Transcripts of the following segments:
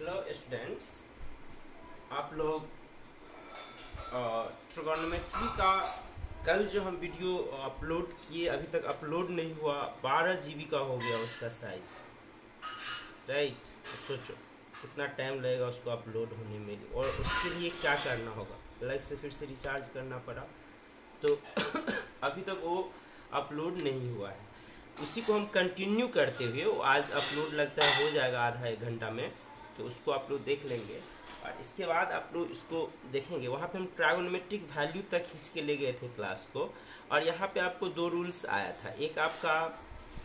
Hello students, आप लोग trigonometry का कल जो हम वीडियो अपलोड किए अभी तक अपलोड नहीं हुआ। 12 GB का हो गया उसका साइज़, राइट। अब सोचो कितना टाइम लगेगा उसको अपलोड होने में, और उसके लिए क्या करना होगा, अलग से फिर से रिचार्ज करना पड़ा। तो अभी तक वो अपलोड नहीं हुआ है। उसी को हम कंटिन्यू करते हुए वो आज अपलोड लगता है हो जाएगा आधा एक घंटा में, तो उसको आप लोग देख लेंगे। और इसके बाद आप लोग इसको देखेंगे, वहाँ पे हम ट्राइगोनोमेट्रिक वैल्यू तक खींच के ले गए थे क्लास को। और यहाँ पे आपको दो रूल्स आया था, एक आपका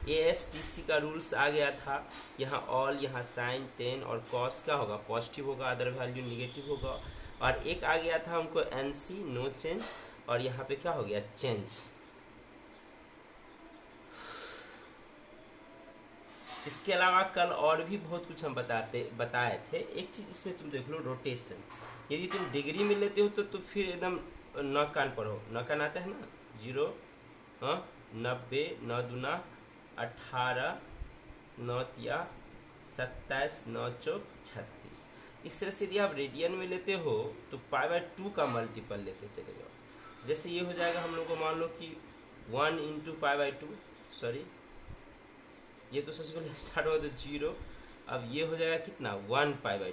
ASTC का रूल्स आ गया था। यहाँ ऑल, यहाँ साइन, टेन और कॉस क्या होगा, पॉजिटिव होगा, अदर वैल्यू निगेटिव होगा। और एक आ गया था हमको NC, नो चेंज, और यहाँ पे क्या हो गया, चेंज। इसके अलावा कल और भी बहुत कुछ हम बताए थे। एक चीज़ इसमें तुम देख लो, रोटेशन। यदि तुम डिग्री में लेते हो तो फिर एकदम न कान पढ़ो, न कान आता है ना, 0, 90, 9 दूना 18, 9 तिया 27, 9 चौक 36। इस तरह से यदि आप रेडियन में लेते हो तो π/2 का मल्टीपल लेते चले जाओ। जैसे ये हो जाएगा हम लोग को, मान लो कि 1 इंटू π/2, सॉरी ये तो सबसे पहले स्टार्ट होगा तो 0। अब ये हो जाएगा कितना, 1π/2।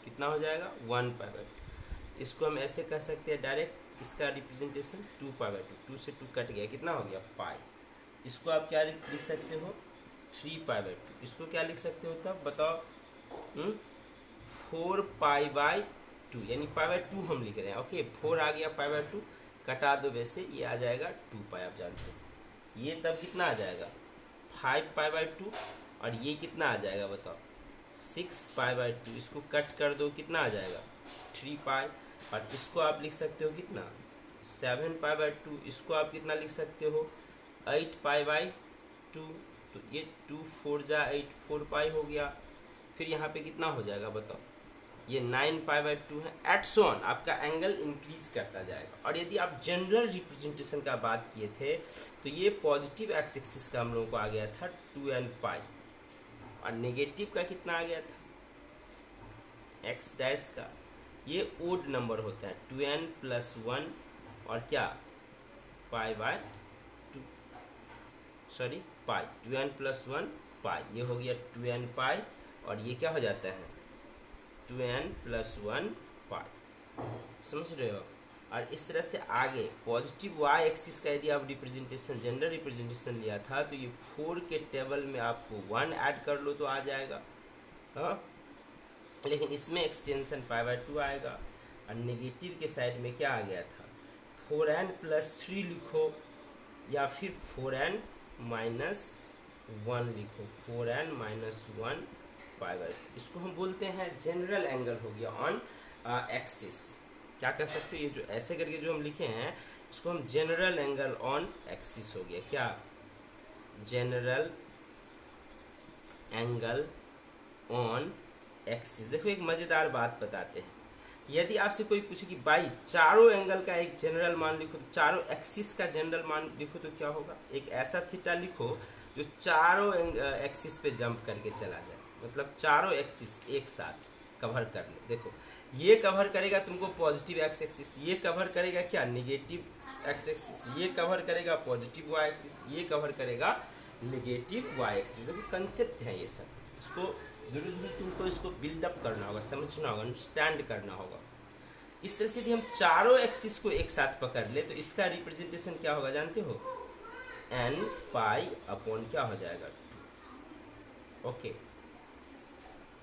कितना हो जाएगा, 1π/2। इसको हम ऐसे कह सकते हैं डायरेक्ट, इसका रिप्रेजेंटेशन 2π/2, 2 से 2 कट गया, कितना हो गया, पाई। इसको आप क्या लिख सकते हो, 3π/2। इसको क्या लिख सकते हो तब बताओ, 4π/2, यानी π/2 हम लिख रहे हैं। ओके, 4 आ गया, π/2 कटा दो, वैसे ये आ जाएगा 2π। आप जानते हो ये तब कितना आ जाएगा, 5π/2। और ये कितना आ जाएगा बताओ, 6π/2। इसको कट कर दो, कितना आ जाएगा, 3π। और इसको आप लिख सकते हो कितना, 7π/2। इसको आप कितना लिख सकते हो, 8π/2। तो ये 2 4 जा 8, 4π हो गया। फिर यहाँ पे कितना हो जाएगा बताओ, ये 9π/2 है। एट सो ऑन आपका एंगल इंक्रीज करता जाएगा। और यदि आप जनरल रिप्रेजेंटेशन का बात किए थे तो ये पॉजिटिव एक्स एक्सिस का हम लोगों को आ गया था 2nπ, और नेगेटिव का कितना आ गया था, एक्स डैश का। ये ओड नंबर होता है, 2n+1 और क्या, π/2, सॉरी पाई, 2n+1 पाई। ये हो गया 2nπ, और ये क्या हो जाता है, 2n+1 पाई। समझ रहे हो। और इस तरह से आगे पॉजिटिव वाई एक्सिस का यदि आप रिप्रेजेंटेशन, जनरल रिप्रेजेंटेशन लिया था, तो ये 4 के टेबल में आपको 1 ऐड कर लो तो आ जाएगा, हाँ। लेकिन इसमें एक्सटेंशन π/2 आएगा। और नेगेटिव के साइड में क्या आ गया था, 4n+3 लिखो, या फिर 4n-1 लिखो, 4n-1 π/2। इसको हम बोलते हैं जनरल एंगल हो गया ऑन एक्सिस। क्या कह सकते हो, ये जो ऐसे करके जो हम लिखे हैं इसको हम जनरल एंगल ऑन एक्सिस हो गया, क्या, जनरल एंगल ऑन एक्सिस। देखो एक मज़ेदार बात बताते हैं, यदि आपसे कोई पूछे कि भाई चारों एंगल का एक जनरल मान लिखो, तो चारों एक्सिस का जनरल मान लिखो तो क्या होगा, एक ऐसा थीटा लिखो जो चारों एक्सिस पे जंप करके चला जाए, मतलब चारों एक्सिस एक साथ कवर कर ले। देखो ये कवर करेगा तुमको पॉजिटिव एक्स एक्सिस, ये कवर करेगा क्या, निगेटिव एक्स एक्सिस, ये कवर करेगा पॉजिटिव वाई एक्सिस, ये कवर करेगा निगेटिव वाई एक्सिस। देखो कंसेप्ट है ये सब, इसको धीरे धीरे तुमको इसको बिल्डअप करना होगा, समझना होगा, अंडरस्टैंड करना होगा। इस तरह से यदि हम चारों एक्सिस को एक साथ पकड़ ले तो इसका रिप्रेजेंटेशन क्या होगा जानते हो, n/, क्या हो जाएगा, 2। ओके,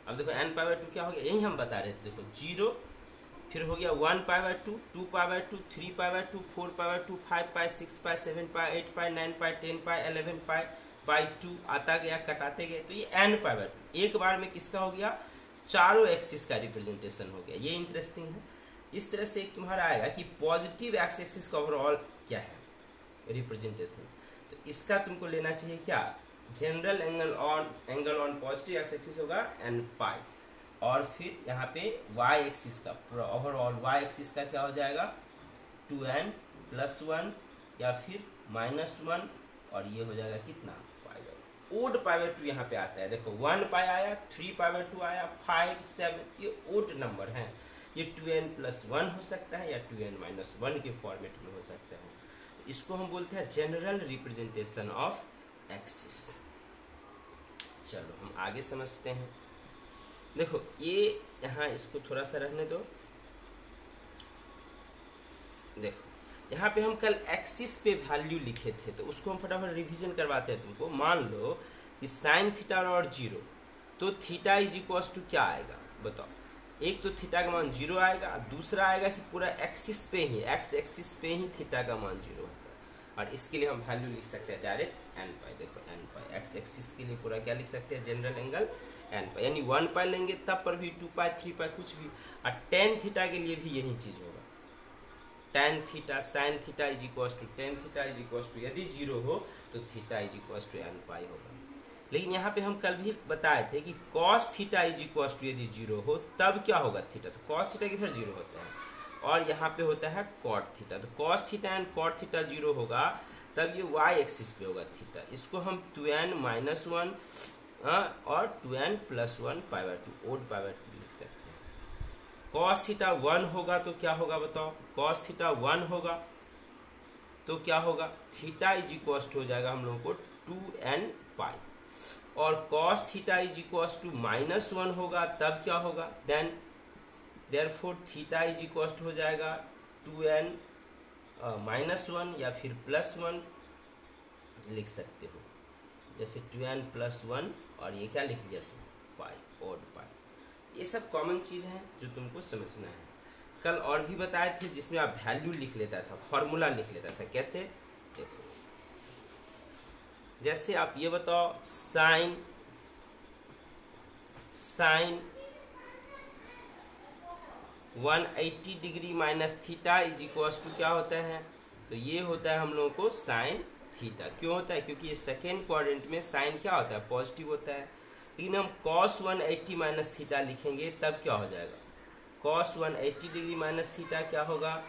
अब देखो n/2 क्या हो गया, यही हम बता रहे थे। देखो 0, फिर हो गया 1π/2, 2π/2, 3π/2, 4π/2, 5π, 6π, 7π, 8π, 9π, 10π, 11π/2 आता गया, कटाते गए, तो ये n/2 एक बार में किसका हो गया, चारों एक्सिस का रिप्रेजेंटेशन हो गया। ये इंटरेस्टिंग है। इस तरह से तुम्हारा आएगा कि पॉजिटिव एक्स एक्सिस का ओवरऑल क्या है रिप्रेजेंटेशन, तो इसका तुमको लेना चाहिए क्या, general angle on positive X axis होगा nπ। और फिर यहाँ पे वाई एक्सिस का ओवरऑल वाई एक्सिस का क्या हो जाएगा, 2n+1 या फिर -1, और ये हो जाएगा कितना, π/2। ओड पाई बाय 2 यहाँ पे आता है। देखो 1 पाई आया, 3 पाई बाय 2 आया, 5 7, ये ओड नंबर है। ये 2n+1 हो सकता है या 2n-1 के फॉर्मेट में हो सकता है। इसको हम बोलते हैं जनरल रिप्रेजेंटेशन ऑफ एक्सिस। चलो हम आगे समझते हैं। देखो ये यहाँ इसको थोड़ा सा रहने दो। देखो यहाँ पे हम कल एक्सिस पे वैल्यू लिखे थे, तो उसको हम फटाफट रिवीजन करवाते हैं तुमको। मान लो कि साइन थीटा और 0, तो थीटा इज इक्वल्स टू क्या आएगा बताओ। एक तो थीटा का मान 0 आएगा, दूसरा आएगा कि पूरा एक्सिस पे ही, एक्स एक्सिस पे ही थीटा का मान 0 होगा। और इसके लिए हम वैल्यू लिख सकते हैं डायरेक्ट एन पाई। देखो एन पाई एक्स एक्सिस के लिए पूरा क्या लिख सकते हैं, जनरल एंगल एन पाई, यानी 1 पाई लेंगे तब पर भी 2 पाई 3 पाई कुछ भी। और टेन थीटा के लिए भी यही चीज़ होगा। Tan theta sine theta is equals to tan theta is equals to, यदि 0 हो तो theta is equals to N pi होगा। लेकिन यहाँ पे हम कल भी बताए थे कि cos theta is equals to यदि 0 हो तब क्या होगा थीटा, तो कॉस थीटा किधर 0 होता है और यहाँ पे होता है कॉट थीटा। तो cos theta and cot theta 0 होगा तब ये y एक्सिस पे होगा थीटा। इसको हम 2n-1 और 2n+1 pi by 2 odd pi by 2 लिख सकते हैं। कॉस थीटा 1 होगा तो क्या होगा बताओ, कॉस थीटा 1 होगा तो क्या होगा, थीटा इज इक्वल्स टू हो जाएगा हम लोगों को 2n पाई। और cos theta is equals to -1 होगा तब क्या होगा, then therefore theta is equals to हो जाएगा 2n-1 या फिर +1 लिख सकते हो। जैसे 2n+1 और ये क्या लिख लिया तुम, पाई, ओड पाई। ये सब कॉमन चीज़ हैं जो तुमको समझना है। कल और भी बताए थे जिसमें आप वैल्यू लिख लेता था, फॉर्मूला लिख लेता था। कैसे, देखो जैसे आप ये बताओ sine 180 degree minus theta is equals to क्या होता है, तो ये होता है हम लोगों को साइन थीटा। क्यों होता है, क्योंकि ये सेकेंड क्वाड्रेंट में साइन क्या होता है, पॉजिटिव होता है। लेकिन हम कॉस 180 माइनस थीटा लिखेंगे तब क्या हो जाएगा, कॉस 180 डिग्री माइनस थीटा क्या होगा,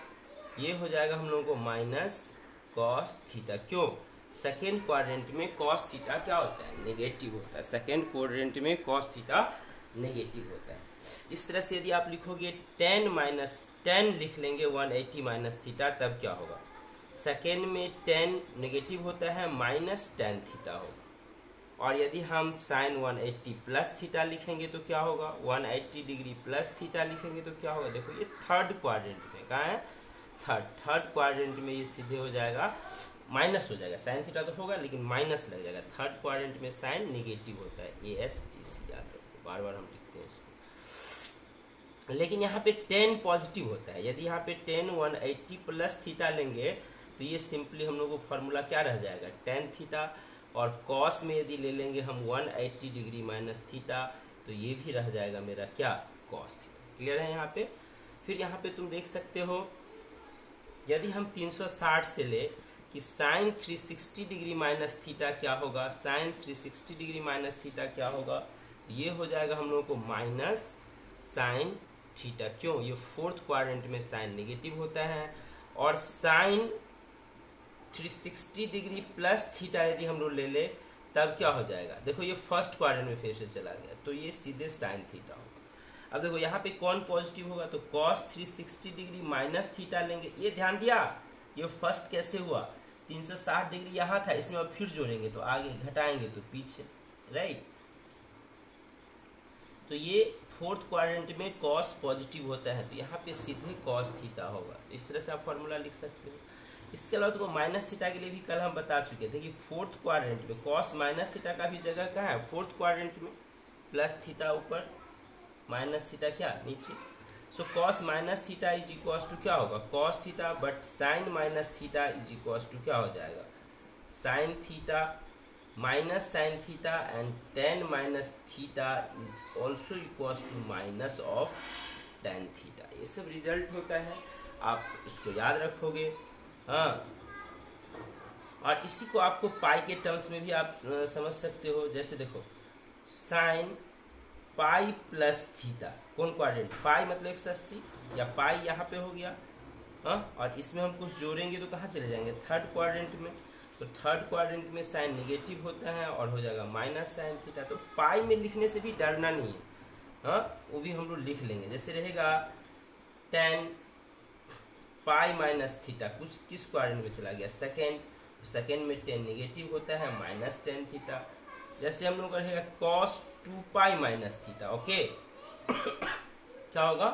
ये हो जाएगा हम लोगों को माइनस कॉस थीटा। क्यों, सेकेंड क्वाड्रेंट में कॉस थीटा क्या होता है, नेगेटिव होता है। सेकेंड क्वाड्रेंट में कॉस थीटा नेगेटिव होता है। इस तरह से यदि आप लिखोगे 10 लिख लेंगे 180 माइनस थीटा तब क्या होगा, सेकेंड में 10 नेगेटिव होता है, -tan थीटा होगा। और यदि हम साइन 180 प्लस थीटा लिखेंगे तो क्या होगा, 180 डिग्री प्लस थीटा लिखेंगे तो क्या होगा। देखो ये थर्ड क्वाड्रेंट में कहाँ है, थर्ड क्वाड्रेंट में ये सीधे हो जाएगा, माइनस हो जाएगा। साइन थीटा तो होगा लेकिन माइनस लग जाएगा। थर्ड क्वाड्रेंट में साइन नेगेटिव होता है, ASTC याद रखो, बार बार हम लिखते हैं इसको। लेकिन यहाँ पे 10 पॉजिटिव होता है। यदि यहाँ पे 10 180 प्लस थीटा लेंगे तो ये सिंपली हम लोग को फॉर्मूला क्या रह जाएगा, tan थीटा। और कॉस में यदि ले लेंगे हम 180 डिग्री माइनस थीटा तो ये भी रह जाएगा मेरा क्या, कॉस थीटा। क्लियर है यहाँ पे। फिर यहाँ पे तुम देख सकते हो यदि हम 360 से ले कि साइन 360 डिग्री माइनस थीटा क्या होगा, साइन 360 डिग्री माइनस थीटा क्या होगा, ये हो जाएगा हम लोगों को माइनस साइन थीटा। क्यों, ये फोर्थ क्वाड्रेंट में साइन नेगेटिव होता है। और साइन 360 डिग्री प्लस थीटा यदि हम लोग ले ले तब क्या हो जाएगा, देखो ये फर्स्ट क्वाड्रेंट में फिर से चला गया तो ये सीधे साइन थीटा होगा। अब देखो यहाँ पे कौन पॉजिटिव होगा, तो कॉस 360 डिग्री माइनस थीटा लेंगे। ये ध्यान दिया, ये फर्स्ट कैसे हुआ, 360 डिग्री यहाँ था, इसमें अब फिर जोड़ेंगे तो आगे, घटाएंगे तो पीछे, राइट। तो ये फोर्थ क्वाड्रेंट में कॉस पॉजिटिव होता है तो यहाँ पे सीधे कॉस थीटा होगा। इस तरह से आप फॉर्मूला लिख सकते हो। इसके अलावा तो माइनस थीटा के लिए भी कल हम बता चुके थे कि फोर्थ क्वाड्रेंट में कॉस माइनस थीटा का भी जगह कहाँ है, फोर्थ क्वाड्रेंट में। प्लस थीटा ऊपर, माइनस थीटा क्या नीचे। So cos minus theta is equals to क्या होगा, cos theta, but sine minus theta is equals to क्या हो जाएगा, sine theta minus sine theta. And tan minus theta is also equals to minus of tan theta. ये सब result होता है, आप इसको याद रखोगे। हाँ, और इसी को आपको पाई के टर्म्स में भी आप समझ सकते हो। जैसे देखो साइन पाई प्लस थीटा, कौन क्वाड्रेंट, पाई मतलब 180 या पाई यहाँ पे हो गया। हाँ, और इसमें हम कुछ जोड़ेंगे तो कहाँ चले जाएंगे, थर्ड क्वाड्रेंट में। तो थर्ड क्वाड्रेंट में साइन निगेटिव होता है और हो जाएगा माइनस साइन थीटा। तो पाई में लिखने से भी डरना नहीं है, हाँ वो भी हम लोग लिख लेंगे। जैसे रहेगा टेन पाई माइनस थीटा, कुछ किस क्वाड्रेंट में चला गया, सेकेंड, सेकेंड में टेन निगेटिव होता है माइनस टेन थीटा। जैसे हम लोग का रहेगा कॉस टू पाई माइनस थीटा, ओके क्या होगा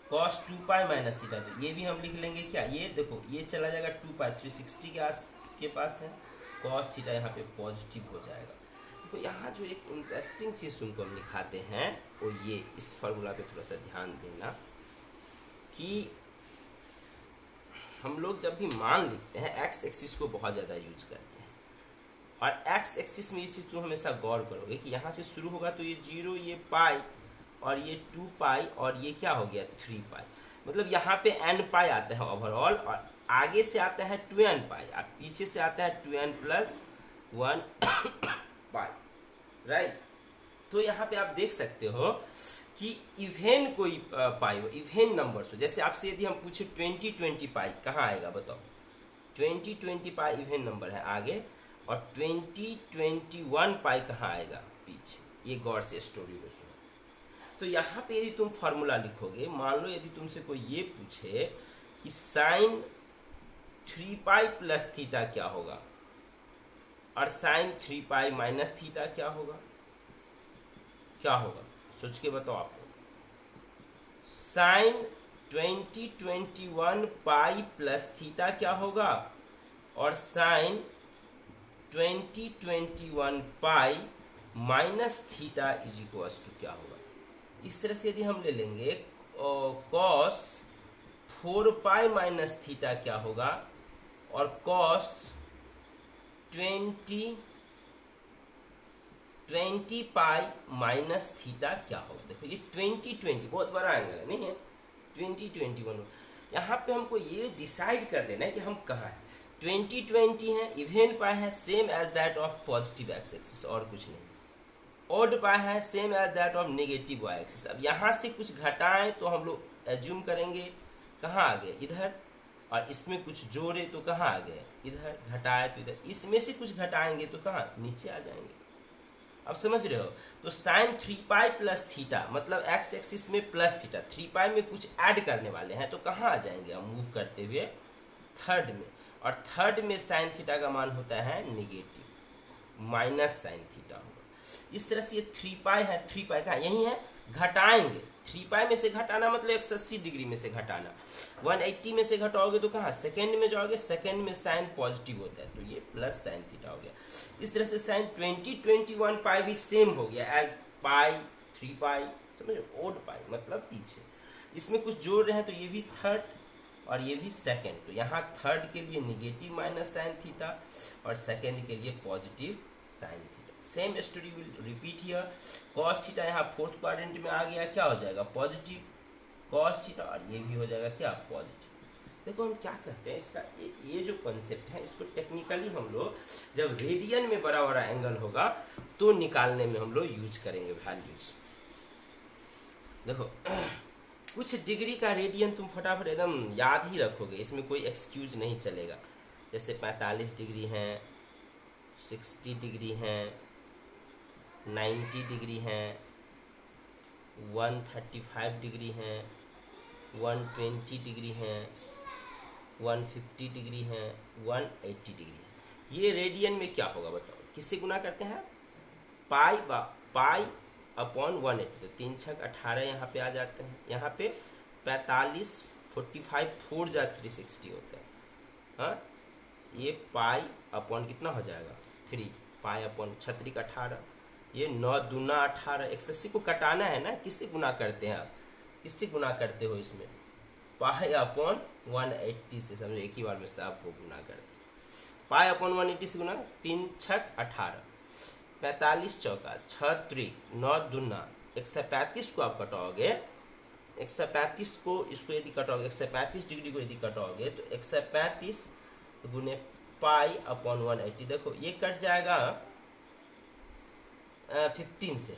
कॉस टू पाई माइनस थीटा। तो ये भी हम लिख लेंगे क्या, ये देखो ये चला जाएगा 2 पाई 360 के पास है, कॉस थीटा यहाँ पे पॉजिटिव हो जाएगा। तो यहाँ जो एक इंटरेस्टिंग चीज़ तुमको हम दिखाते हैं वो ये, इस फॉर्मूला पे थोड़ा सा ध्यान देना कि हम लोग जब भी मान लिखते हैं एक्स एक्सिस को बहुत ज़्यादा यूज करते हैं, और एक्स एक्सिस में ये चीज़ तुम हमेशा गौर करोगे कि यहाँ से शुरू होगा तो ये 0, ये पाई और ये 2 पाई और ये क्या हो गया 3 पाई, मतलब यहाँ पे n पाई आता है ओवरऑल, और आगे से आता है 2n पाई और पीछे से आता है 2n प्लस 1 पाई, राइट। तो यहाँ पे आप देख सकते हो कि इवेन कोई पाई हो, इवेन नंबर्स हो, जैसे आपसे यदि हम पूछे 20 पाई कहाँ आएगा बताओ, 20 पाई इवेन नंबर है आगे, और 21 पाई कहाँ आएगा पीछे, ये गौर से स्टोरी को सुनो। तो यहाँ पे यदि तुम फार्मूला लिखोगे, मान लो यदि तुमसे कोई ये पूछे कि साइन 3 पाई प्लस थीटा क्या होगा और साइन 3 पाई माइनस थीटा क्या होगा, क्या होगा सोच के बताओ आपको। साइन 20 पाई प्लस थीटा क्या होगा और sine 20 pi minus theta is equals to क्या होगा। इस तरह से यदि हम ले लेंगे कॉस 4 पाई माइनस थीटा क्या होगा और कॉस 20 पाई माइनस थीटा क्या होगा। देखो ये 20 बहुत बड़ा एंगल है, नहीं है 20 यहाँ पे हमको ये डिसाइड कर लेना है कि हम कहाँ हैं। 20 है, इवेन पाई है, same as that of positive X axis और कुछ नहीं, ऑड पाई है same as that of negative Y axis. अब यहाँ से कुछ घटाएं तो हम लोग एज्यूम करेंगे कहाँ आ गए इधर, और इसमें कुछ जोड़े तो कहाँ आ गए इधर, घटाए तो इधर, इसमें से कुछ घटाएंगे तो कहाँ नीचे आ जाएंगे। अब समझ रहे हो। तो साइन 3 पाई प्लस थीटा मतलब एक्स एक्सिस में प्लस थीटा, 3 पाई में कुछ ऐड करने वाले हैं तो कहाँ आ जाएंगे हम मूव करते हुए थर्ड में, और थर्ड में साइन थीटा का मान होता है निगेटिव माइनस साइन थीटा होगा। इस तरह से ये 3 पाई है, 3 पाई का यही है, घटाएंगे 3 पाई में से घटाना मतलब 180 डिग्री में से घटाना, 180 में से घटाओगे तो कहाँ सेकेंड में जाओगे, सेकेंड में साइन पॉजिटिव होता है तो ये प्लस साइन थीटा हो गया। इस तरह से साइन 21 पाई भी सेम हो गया एज पाई 3 पाई, समझो ओड पाई मतलब पीछे, इसमें कुछ जोड़ रहे हैं तो ये भी थर्ड और ये भी सेकेंड, तो यहाँ थर्ड के लिए निगेटिव माइनस साइन थीटा और सेकेंड के लिए positive sine theta. Same story will repeat here, cos theta यहाँ फोर्थ क्वाड्रेंट में आ गया, क्या हो जाएगा पॉजिटिव कॉस थीटा, और ये भी हो जाएगा क्या पॉजिटिव। देखो हम क्या करते हैं इसका ये जो कॉन्सेप्ट है इसको टेक्निकली हम लोग जब रेडियन में बड़ा बड़ा एंगल होगा तो निकालने में हम लोग यूज करेंगे वैल्यूज। देखो कुछ डिग्री का रेडियन तुम फटाफट एकदम याद ही रखोगे, इसमें कोई एक्सक्यूज नहीं चलेगा। जैसे 45 डिग्री हैं, 60 डिग्री हैं, 90 डिग्री हैं, 135 डिग्री हैं, 120 डिग्री हैं, 150 डिग्री हैं, 180 डिग्री है। ये रेडियन में क्या होगा बताओ, किससे गुना करते हैं पाई अपॉन 180, तो 3 छक 18 यहाँ पे आ जाते हैं, यहाँ पे 45 45 4 जा 360 होता है, हाँ ये पाई अपॉन कितना हो जाएगा 3 पाई अपॉन 36 का 18, ये 9 दूना 18, 180 को कटाना है ना, किससे गुना करते हैं आप, किससे गुना करते हो इसमें पाई अपॉन 180 से, समझो एक ही बार में सब को गुना करते हैं। पाई अपॉन 180 से गुना 3 छक 18, 45 चौका 6 9 दूना 135 को आप कटाओगे, 135 को इसको यदि कटाओगे 135 डिग्री को यदि कटाओगे तो 135 गुने पाई अपॉन 180, देखो ये कट जाएगा 15 से,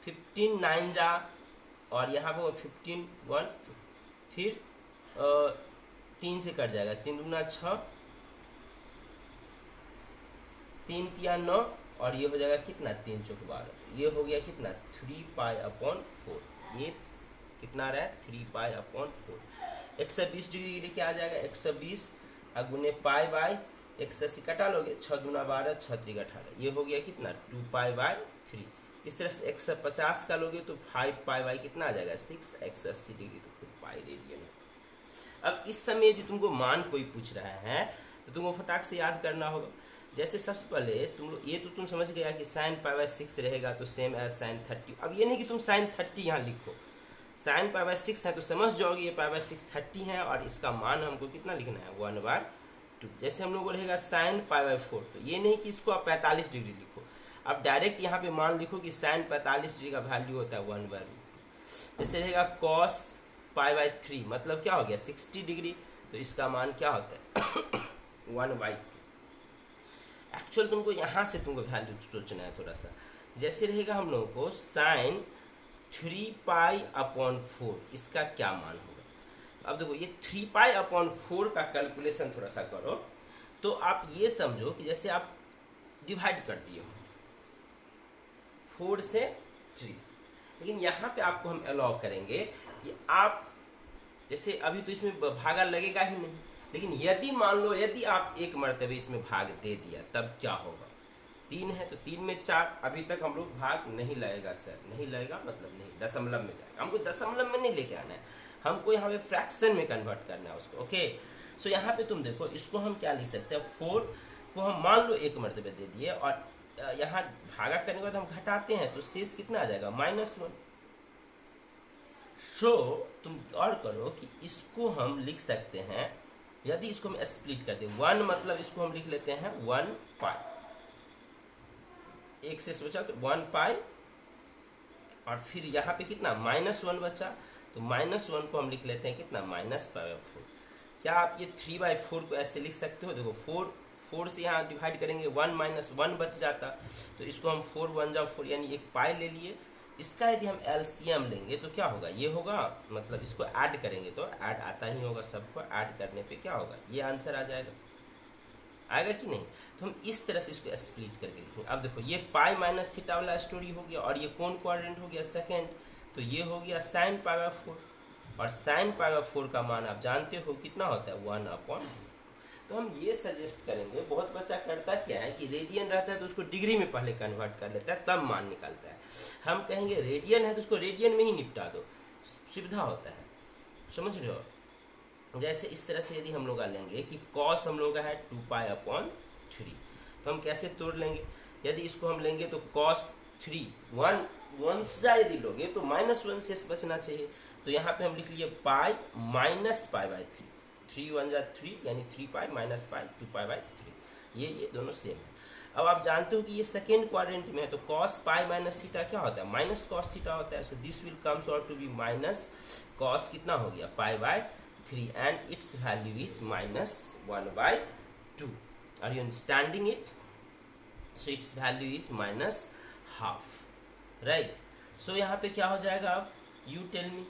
15 9 जा और यहाँ पर 15 1 फिर 3 से कट जाएगा, 3 दूना 6, 3 तिया 9, और ये हो जाएगा कितना 3 चौक 12, ये हो गया कितना 3π/4। ये कितना रहा है 3π/4। 120 डिग्री लेके आ जाएगा, 120 गुने पाई बाई 180 कटा लोगे, 6 दूना 12, 6 त्रिक 18, ये हो गया कितना 2π/3। इस तरह से 150 का लोगे तो 5π कितना आ जाएगा 6, 180 डिग्री तो फिर पाई रेडियन। अब इस समय यदि तुमको मान कोई पूछ रहा है तो तुमको फटाक से याद करना होगा। जैसे सबसे पहले ये तो तुम समझ गया कि sin π/6 रहेगा तो सेम एज sin 30। अब ये नहीं कि तुम sin 30 यहाँ लिखो, sin π/6 है तो समझ जाओगे ये π/6 30 है, और इसका मान हमको कितना लिखना है 1/2। जैसे हम लोग को रहेगा sin π/4, तो ये नहीं कि इसको आप 45 डिग्री लिखो, अब डायरेक्ट यहाँ पे मान लिखो कि sin 45 डिग्री का वैल्यू होता है 1/2। जैसे रहेगा cos π/3, मतलब क्या हो गया 60 डिग्री, तो इसका मान क्या होता है 1/2। एक्चुअल तुमको यहाँ से तुमको वैल्यू सोचना है थोड़ा सा। जैसे रहेगा हम लोगों को sin 3π/4, इसका क्या मान होगा। अब देखो ये 3π/4 का कैलकुलेशन थोड़ा सा करो, तो आप ये समझो कि जैसे आप डिवाइड कर दिए हो 4 से 3, लेकिन यहाँ पे आपको हम अलाउ करेंगे कि आप जैसे अभी तो इसमें भागा लगेगा ही नहीं, लेकिन यदि मान लो यदि आप एक मरतबे इसमें भाग दे दिया तब क्या होगा। 3 है तो 3 में 4, अभी तक हम लोग भाग नहीं लगेगा सर, नहीं लगेगा मतलब नहीं, दशमलव में जाएगा, हमको दशमलव में नहीं लेके आना है, हमको यहाँ पे फ्रैक्शन में कन्वर्ट करना है उसको। ओके, सो यहाँ पे तुम देखो इसको हम क्या लिख सकते हैं, 4 को हम मान लो एक मरतबे दे दिए, और यहाँ भागा करने के बाद हम घटाते हैं तो शेष कितना आ जाएगा -1। सो तुम और करो कि इसको हम लिख सकते हैं, यदि इसको हम स्प्लिट कर दें 1, मतलब इसको हम लिख लेते हैं 1π, एक से बचा तो 1π, और फिर यहाँ पे कितना -1 बचा, तो -1 को हम लिख लेते हैं कितना -π/4। क्या आप ये 3/4 को ऐसे लिख सकते हो। देखो 4 से यहाँ डिवाइड करेंगे 1 - 1 बच जाता, तो इसको हम 4 1 जा 4 यानी एक पाई ले लिए। इसका यदि हम एलसीएम लेंगे तो क्या होगा, ये होगा, मतलब इसको ऐड करेंगे तो ऐड आता ही होगा, सबको ऐड करने पे क्या होगा ये आंसर आ जाएगा, आएगा कि नहीं। तो हम इस तरह से इसको स्प्लिट करके लिखेंगे। अब देखो ये पाई माइनस थीटा वाला स्टोरी हो गया, और ये कौन क्वाड्रेंट हो गया सेकेंड, तो ये हो गया sin π/4, और sin π/4 का मान आप जानते हो कितना होता है 1/2। तो हम ये सजेस्ट करेंगे, बहुत बच्चा करता क्या है कि रेडियन रहता है तो उसको डिग्री में पहले कन्वर्ट कर लेता है तब मान निकालता है। हम कहेंगे रेडियन है तो उसको रेडियन में ही निपटा दो, सुविधा होता है, समझ रहे हो। जैसे इस तरह से यदि हम लोग लेंगे कि cos हम लोग का है 2π/3, तो हम कैसे तोड़ लेंगे, यदि इसको हम लेंगे तो cos 3 1 से यदि लोगे तो -1 से बचना चाहिए, तो यहाँ पे हम लिख लिए पाई -π/3, 3 1 जा 3 यानी 3π -π 2π/3, ये दोनों सेम है। अब आप जानते हो कि ये सेकेंड क्वाड्रेंट में है, तो cos पाई माइनस थीटा क्या होता है माइनस कॉस थीटा होता है, so this will comes out to be minus cos कितना हो गया π/3, and its value is -1/2। Are you understanding it. So its value is -1/2, right. So यहाँ पे क्या हो जाएगा, अब यू टेल मी।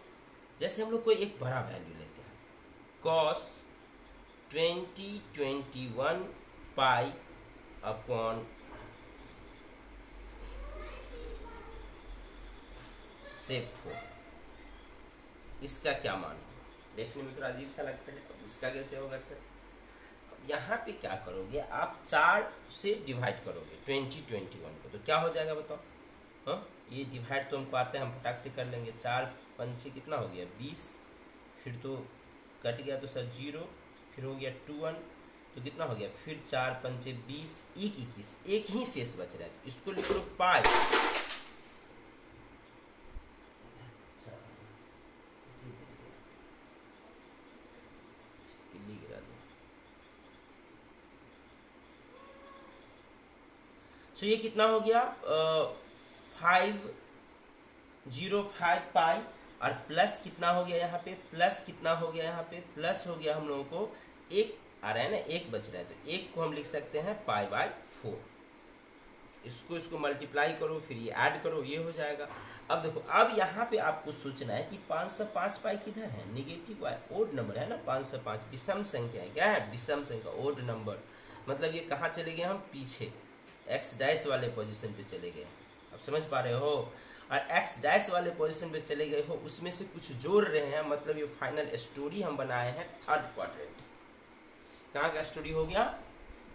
जैसे हम लोग कोई एक बड़ा वैल्यू लेते हैं, cos 2021 पाई अपॉन सेक 4, इसका क्या मान होगा। देखने में थोड़ा अजीब सा लगता है, इसका कैसे होगा सर। यहाँ पे क्या करोगे आप, 4 से डिवाइड करोगे 2021 को, तो क्या हो जाएगा बताओ। हाँ, ये डिवाइड तो हमको आता है, हम फटाक से कर लेंगे। 4 पंचे कितना हो गया 20, फिर तो कट गया तो सर 0, फिर हो गया 2 1, तो कितना हो गया, फिर 4 पंचे 20, 21, एक ही शेष बच रहा है, तो इसको लिख लो पाई। तो ये कितना हो गया 505 पाई, और प्लस कितना हो गया यहाँ पे, प्लस कितना हो गया यहाँ पे, प्लस हो गया हम लोगों को एक आ रहा है ना, एक बच रहा है, तो एक को हम लिख सकते हैं π/4। इसको इसको मल्टीप्लाई करो, फिर ये ऐड करो, ये हो जाएगा। अब देखो, अब यहाँ पे आपको सोचना है कि 505 पाई किधर है, निगेटिव है, ओड नंबर है ना। 505 विषम संख्या है, क्या है, विषम संख्या, ओड नंबर। मतलब ये कहाँ चले गए हम, पीछे एक्स डैश वाले पोजीशन पे चले गए। अब समझ पा रहे हो। और एक्स डैश वाले पोजीशन पे चले गए हो, उसमें से कुछ जोड़ रहे हैं, मतलब ये फाइनल स्टोरी हम बनाए हैं थर्ड क्वाड्रेंट। कहाँ का स्टोरी हो गया,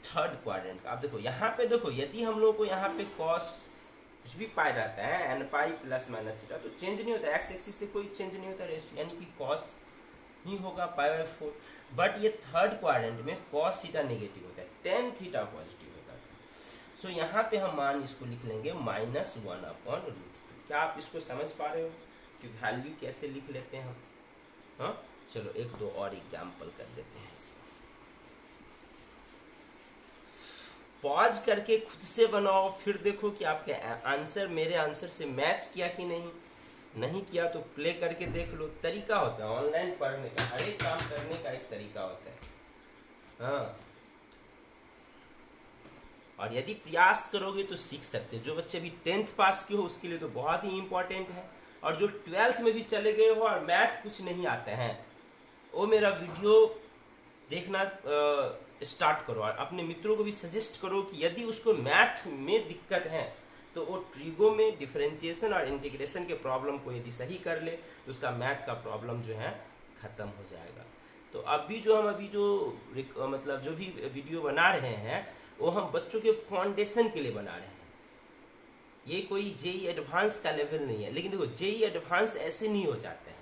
थर्ड क्वाड्रेंट का। अब देखो यहाँ पे, देखो यदि हम लोग को यहाँ पे कॉस कुछ भी पाई रहता है, N pi plus minus theta, तो चेंज नहीं होता, एक्स एक्सिस से कोई चेंज नहीं होता रेशियो, यानी कि कॉस ही होगा पाई/4। बट ये थर्ड क्वाड्रेंट में कॉस थीटा नेगेटिव होता है, टेन थीटा पॉजिटिव होता है। सो यहाँ पे हम मान इसको लिख लेंगे -1/√2। क्या आप इसको समझ पा रहे हो कि वैल्यू कैसे लिख लेते हैं हम। हाँ, चलो एक दो और एग्जाम्पल कर देते हैं इसमें। पॉज करके खुद से बनाओ, फिर देखो कि आपके आंसर मेरे आंसर से मैच किया कि नहीं। नहीं किया तो प्ले करके देख लो। तरीका होता है ऑनलाइन पढ़ने का, हर एक काम करने का एक तरीका होता है। हाँ, और यदि प्रयास करोगे तो सीख सकते हो। जो बच्चे भी 10th पास किए हो उसके लिए तो बहुत ही इम्पोर्टेंट है, और जो 12th में भी चले गए हो और मैथ कुछ नहीं आते हैं, वो मेरा वीडियो देखना स्टार्ट करो, और अपने मित्रों को भी सजेस्ट करो कि यदि उसको मैथ में दिक्कत है तो वो ट्रिगो में डिफरेंशिएशन और इंटीग्रेशन के प्रॉब्लम को यदि सही कर ले तो उसका मैथ का प्रॉब्लम जो है ख़त्म हो जाएगा। तो अभी जो हम मतलब जो भी वीडियो बना रहे हैं वो हम बच्चों के फाउंडेशन के लिए बना रहे हैं। ये कोई जेई एडवांस का लेवल नहीं है। लेकिन देखो, जेई एडवांस ऐसे नहीं हो जाते हैं,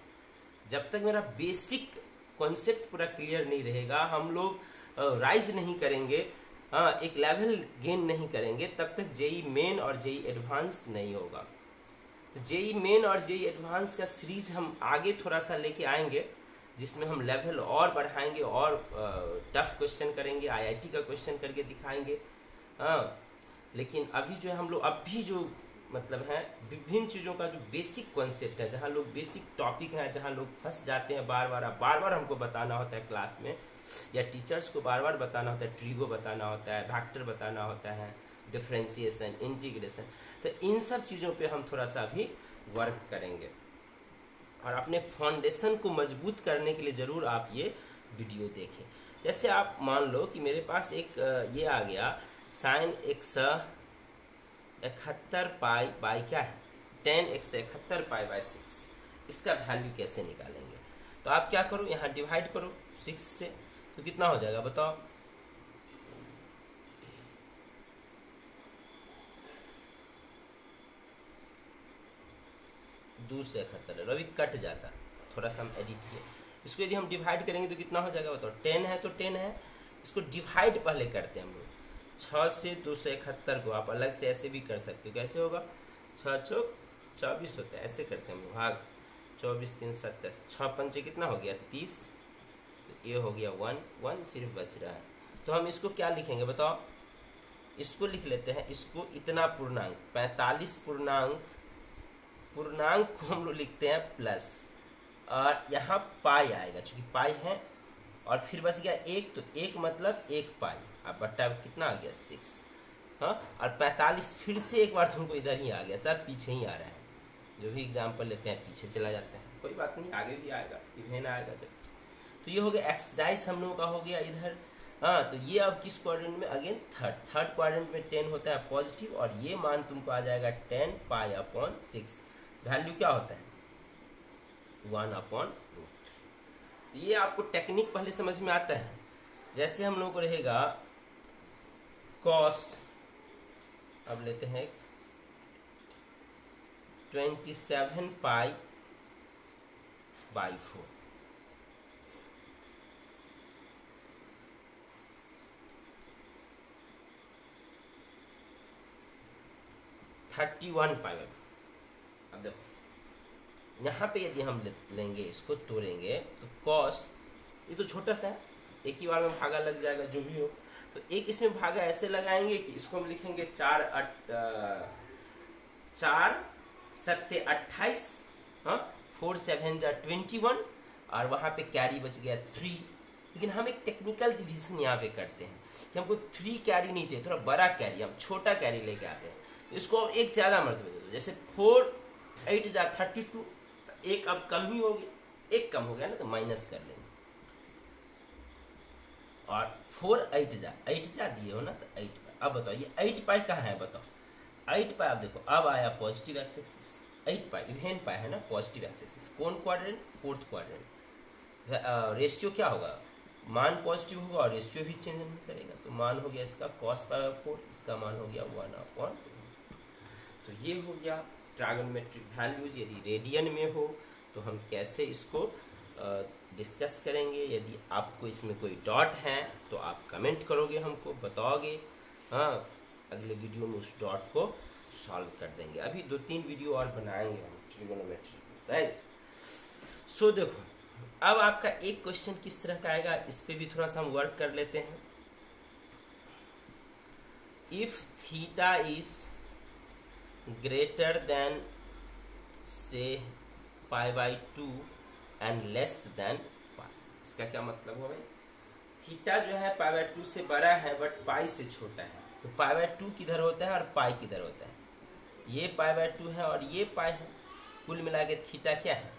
जब तक मेरा बेसिक कॉन्सेप्ट पूरा क्लियर नहीं रहेगा, हम लोग राइज नहीं करेंगे, हाँ, एक लेवल गेन नहीं करेंगे, तब तक जेई मेन और जेई एडवांस नहीं होगा। तो जेई मेन और जेई एडवांस का सीरीज हम आगे थोड़ा सा लेके आएंगे, जिसमें हम लेवल और बढ़ाएंगे और टफ क्वेश्चन करेंगे, आईआईटी का क्वेश्चन करके दिखाएंगे। हाँ, लेकिन अभी जो है हम लोग अभी जो मतलब है विभिन्न चीज़ों का जो बेसिक कॉन्सेप्ट है, जहाँ लोग बेसिक टॉपिक हैं, जहाँ लोग फंस जाते हैं, बार बार हमको बताना होता है क्लास में, या टीचर्स को बार बार बताना होता है, ट्रिगो बताना होता है, वेक्टर बताना होता है, डिफरेंशिएशन, इंटीग्रेशन। तो इन सब चीज़ों पे हम थोड़ा सा भी वर्क करेंगे, और अपने फाउंडेशन को मजबूत करने के लिए ज़रूर आप ये वीडियो देखें। जैसे आप मान लो कि मेरे पास एक ये आ गया sin x 71 पाई बाई क्या है 10x 71 पाई बाई 6। इसका वैल्यू कैसे निकालेंगे, तो आप क्या करो, यहाँ डिवाइड करो 6 से, तो कितना हो जाएगा बताओ। दो से 71 रवि कट जाता, थोड़ा सा हम एडिट किए। इसको यदि हम डिवाइड करेंगे तो कितना हो जाएगा बताओ। 10 है तो 10 है, इसको डिवाइड पहले करते हैं हम लोग। 6 से 271 को आप अलग से ऐसे भी कर सकते हो। कैसे होगा, 6 चौक 24 होता है, ऐसे करते हैं हम लोग, भाग 24 3 27, 6 पंचे कितना हो गया 30, तो ये हो गया 1 सिर्फ बच रहा है। तो हम इसको क्या लिखेंगे बताओ, इसको लिख लेते हैं, इसको इतना पूर्णांक 45 पूर्णांक को हम लोग लिखते हैं प्लस, और यहाँ पाई आएगा, चूँकि पाई है, और फिर बच गया एक, तो एक मतलब 1 पाई, अब बट्टा कितना आ गया 6। हाँ, और 45 फिर से एक बार तुमको इधर ही आ गया, सब पीछे ही आ रहा है। जो भी एग्जाम्पल लेते हैं पीछे चला जाता है, कोई बात नहीं, आगे भी आएगा, इवेन आएगा जब। तो ये हो गया एक्स डाइस हम लोगों का हो गया इधर। हाँ, तो ये अब किस क्वाड्रेंट में, अगेन थर्ड क्वाड्रेंट में 10 होता है पॉजिटिव, और ये मान तुमको आ जाएगा 10 पाई/6। वैल्यू क्या होता है 1/√3। तो ये आपको टेक्निक पहले समझ में आता है। जैसे हम लोगों को रहेगा कॉस, अब लेते हैं 27 पाई/4, 31 पाई। अब देखो यहाँ पे यदि हम लेंगे, इसको तोड़ेंगे, तो कॉस, ये तो छोटा सा है, एक ही बार में भागा लग जाएगा जो भी हो। तो एक इसमें भागा ऐसे लगाएंगे कि इसको हम लिखेंगे 4 7 28, हाँ, 4 7 जा 21, और वहाँ पे कैरी बच गया 3, लेकिन हम एक टेक्निकल डिवीजन यहाँ पे करते हैं कि हमको 3 कैरी नहीं चाहिए, थोड़ा बड़ा कैरी, हम छोटा कैरी लेके आते हैं, तो इसको एक ज़्यादा मर्तबे दे दो। जैसे 4 8 जा 32, एक अब कम ही हो गया, एक कम हो गया ना, तो माइनस कर लेंगे। और 4 8 जा दिए हो ना, तो 8 पाई। अब बताओ ये 8 पाई कहाँ है, बताओ 8 पाई। अब देखो अब आया पॉजिटिव एक्स एक्सिस, 8 पाई इवेन पाई है ना, पॉजिटिव एक्स एक्सिस, कौन क्वाड्रेंट, फोर्थ क्वाड्रेंट। रेशियो क्या होगा, मान पॉजिटिव होगा और रेशियो भी चेंज नहीं करेगा, तो मान हो गया इसका cos पाई 4, इसका मान हो गया 1/2। तो ये हो गया ट्रायगोनोमेट्रिक वैल्यूज। यदि रेडियन में हो तो हम कैसे इसको डिस्कस करेंगे। यदि आपको इसमें कोई डॉट है तो आप कमेंट करोगे, हमको बताओगे, हाँ अगले वीडियो में उस डॉट को सॉल्व कर देंगे। अभी 2-3 वीडियो और बनाएंगे हम ट्रिगोनोमेट्री, राइट। सो देखो अब आपका एक क्वेश्चन किस तरह का आएगा, इस पे भी थोड़ा सा हम वर्क कर लेते हैं। If theta is greater than से π/2 एंड लेस देन पाई, इसका क्या मतलब हुआ भाई, थीटा जो है π/2 से बड़ा है बट पाई से छोटा है, तो π/2 किधर होता है और पाई किधर होता है, ये π/2 है और ये पाई है, कुल मिला के थीटा क्या है,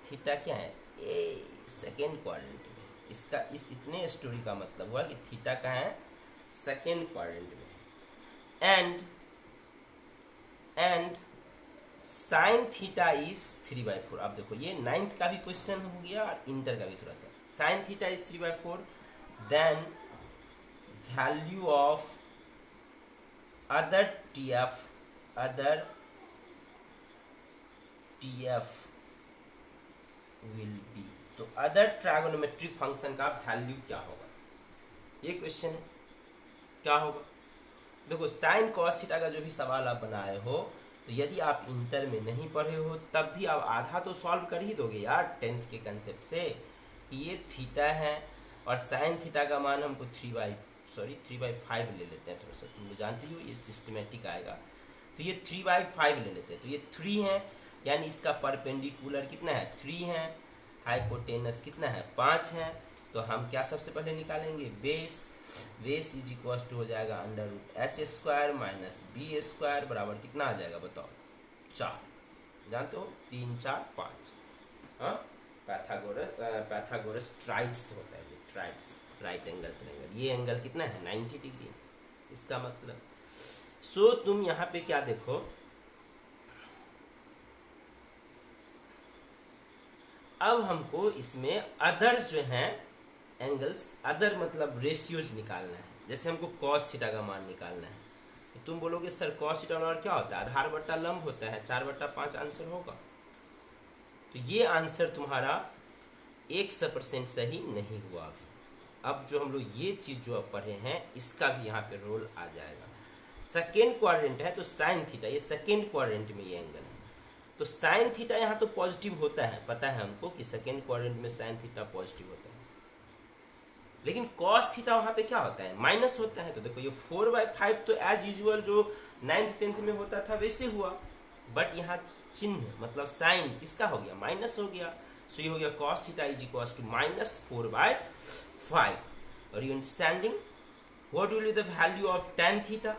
थीटा क्या है, ये सेकेंड क्वाड्रेंट में। इसका इस इतने स्टोरी का मतलब हुआ कि थीटा कहाँ है, सेकेंड क्वाड्रेंट में। And sign theta is 3/4। अब देखो ये 9th का भी क्वेश्चन हो गया और इंटर का भी थोड़ा सा। Sine theta is 3/4, then value of other TF will be. तो अदर ट्रायगोनोमेट्रिक फंक्शन का वैल्यू क्या होगा, ये क्वेश्चन है, क्या होगा। देखो साइन कॉस थीटा का जो भी सवाल आप बनाए हो, तो यदि आप इंटर में नहीं पढ़े हो तब भी आप आधा तो सॉल्व कर ही दोगे यार 10th के कंसेप्ट से, कि ये थीटा है और साइन थीटा का मान हमको 3/5 ले लेते हैं, थोड़ा सा तुम लोग जानते हो ये सिस्टमेटिक आएगा, तो ये 3/5 ले लेते हैं, तो ये 3 है, यानी इसका परपेंडिकुलर कितना है 3 है, हाइपोटेनस कितना है 5 है, तो हम क्या सबसे पहले निकालेंगे, बेस इज इक्वल टू हो जाएगा √h² माइनस b² बराबर कितना आ जाएगा बताओ 4, जानते हो 3 4 5। हाँ पैथागोरस ट्राइड्स होता है, ये ट्राइड्स राइट एंगल ट्रायंगल, ये एंगल कितना है 90 डिग्री, इसका मतलब। सो तुम यहाँ पे क्या देखो, अब हमको इसमें अदर जो है एंगल्स, अदर मतलब रेशियोज निकालना है। जैसे हमको कॉस थीटा का मान निकालना है, तो तुम बोलोगे सर कॉस थीटा और क्या होता है, आधार बट्टा लंब होता है, 4/5 आंसर होगा। तो ये आंसर तुम्हारा 100% सही नहीं हुआ अभी। अब जो हम लोग ये चीज़ जो अब पढ़े हैं इसका भी यहाँ पे रोल आ जाएगा। सेकेंड क्वाड्रेंट है तो साइन थीटा, ये सेकेंड क्वाड्रेंट में ये एंगल है, तो साइन थीटा यहाँ तो पॉजिटिव होता है, पता है हमको कि सेकेंड क्वाड्रेंट में साइन थीटा पॉजिटिव होता है, लेकिन कॉस थीटा वहाँ पे क्या होता है माइनस होता है। तो देखो ये 4/5 तो एज यूजुअल जो 9th 10th में होता था वैसे हुआ, बट यहाँ चिन्ह मतलब साइन किसका हो गया माइनस हो गया, सो ये हो गया cos theta is equal to -4/5। और you understanding what will be the value of tan theta,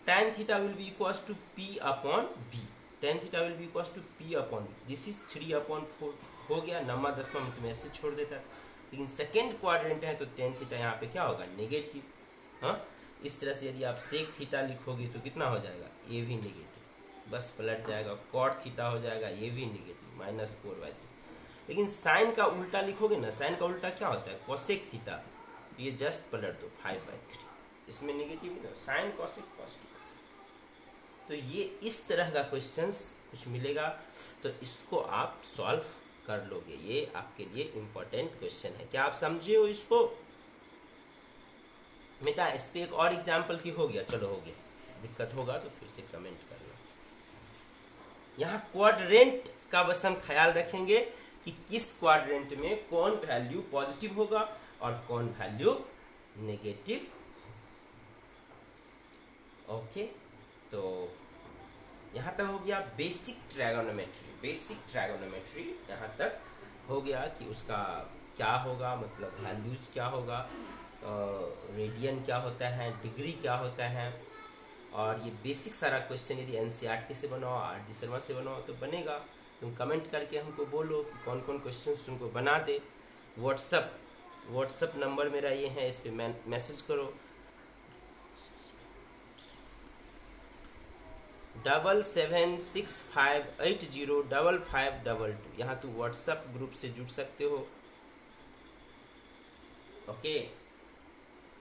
tan theta will be equal to p/b, tan theta will be equal to p/b, this is 3/4 हो गया, 9वां 10वां में तुम्हें ऐसे छोड़ देता था, लेकिन सेकेंड क्वाड्रेंट है तो tan थीटा यहाँ पे क्या होगा नेगेटिव। हाँ इस तरह से यदि आप सेक थीटा लिखोगे तो कितना हो जाएगा, ये भी नेगेटिव, बस पलट जाएगा, कॉट थीटा हो जाएगा ये भी नेगेटिव -4/3। लेकिन साइन का उल्टा लिखोगे ना, साइन का उल्टा क्या होता है कोसेक थीटा, ये जस्ट पलट दो 5/3, इसमें नेगेटिव ना, साइन कोसेक पॉजिटिव। तो ये इस तरह का क्वेश्चंस कुछ मिलेगा, तो इसको आप सॉल्व कर लोगे, ये आपके लिए इम्पोर्टेंट क्वेश्चन है। क्या आप समझे हो इसको बेटा? इस पे एक और एग्जाम्पल की हो गया, चलो हो गया, दिक्कत होगा तो फिर से कमेंट करना। यहाँ क्वाड्रेंट का बस हम ख्याल रखेंगे कि किस क्वाड्रेंट में कौन वैल्यू पॉजिटिव होगा और कौन वैल्यू नेगेटिव। ओके, तो यहाँ तक हो गया बेसिक ट्रायगोनोमेट्री। बेसिक ट्रायगोनोमेट्री यहाँ तक हो गया कि उसका क्या होगा, मतलब वैल्यूज क्या होगा, रेडियन क्या होता है, डिग्री क्या होता है, और ये बेसिक सारा क्वेश्चन यदि एनसीईआरटी से बनाओ, आर डी शर्मा से बनाओ तो बनेगा। तुम कमेंट करके हमको बोलो कि कौन कौन क्वेश्चन तुमको बना दे। व्हाट्सअप नंबर मेरा ये है, इस पर मैसेज करो 7765805522। यहाँ तुम व्हाट्सअप ग्रुप से जुड़ सकते हो, ओके।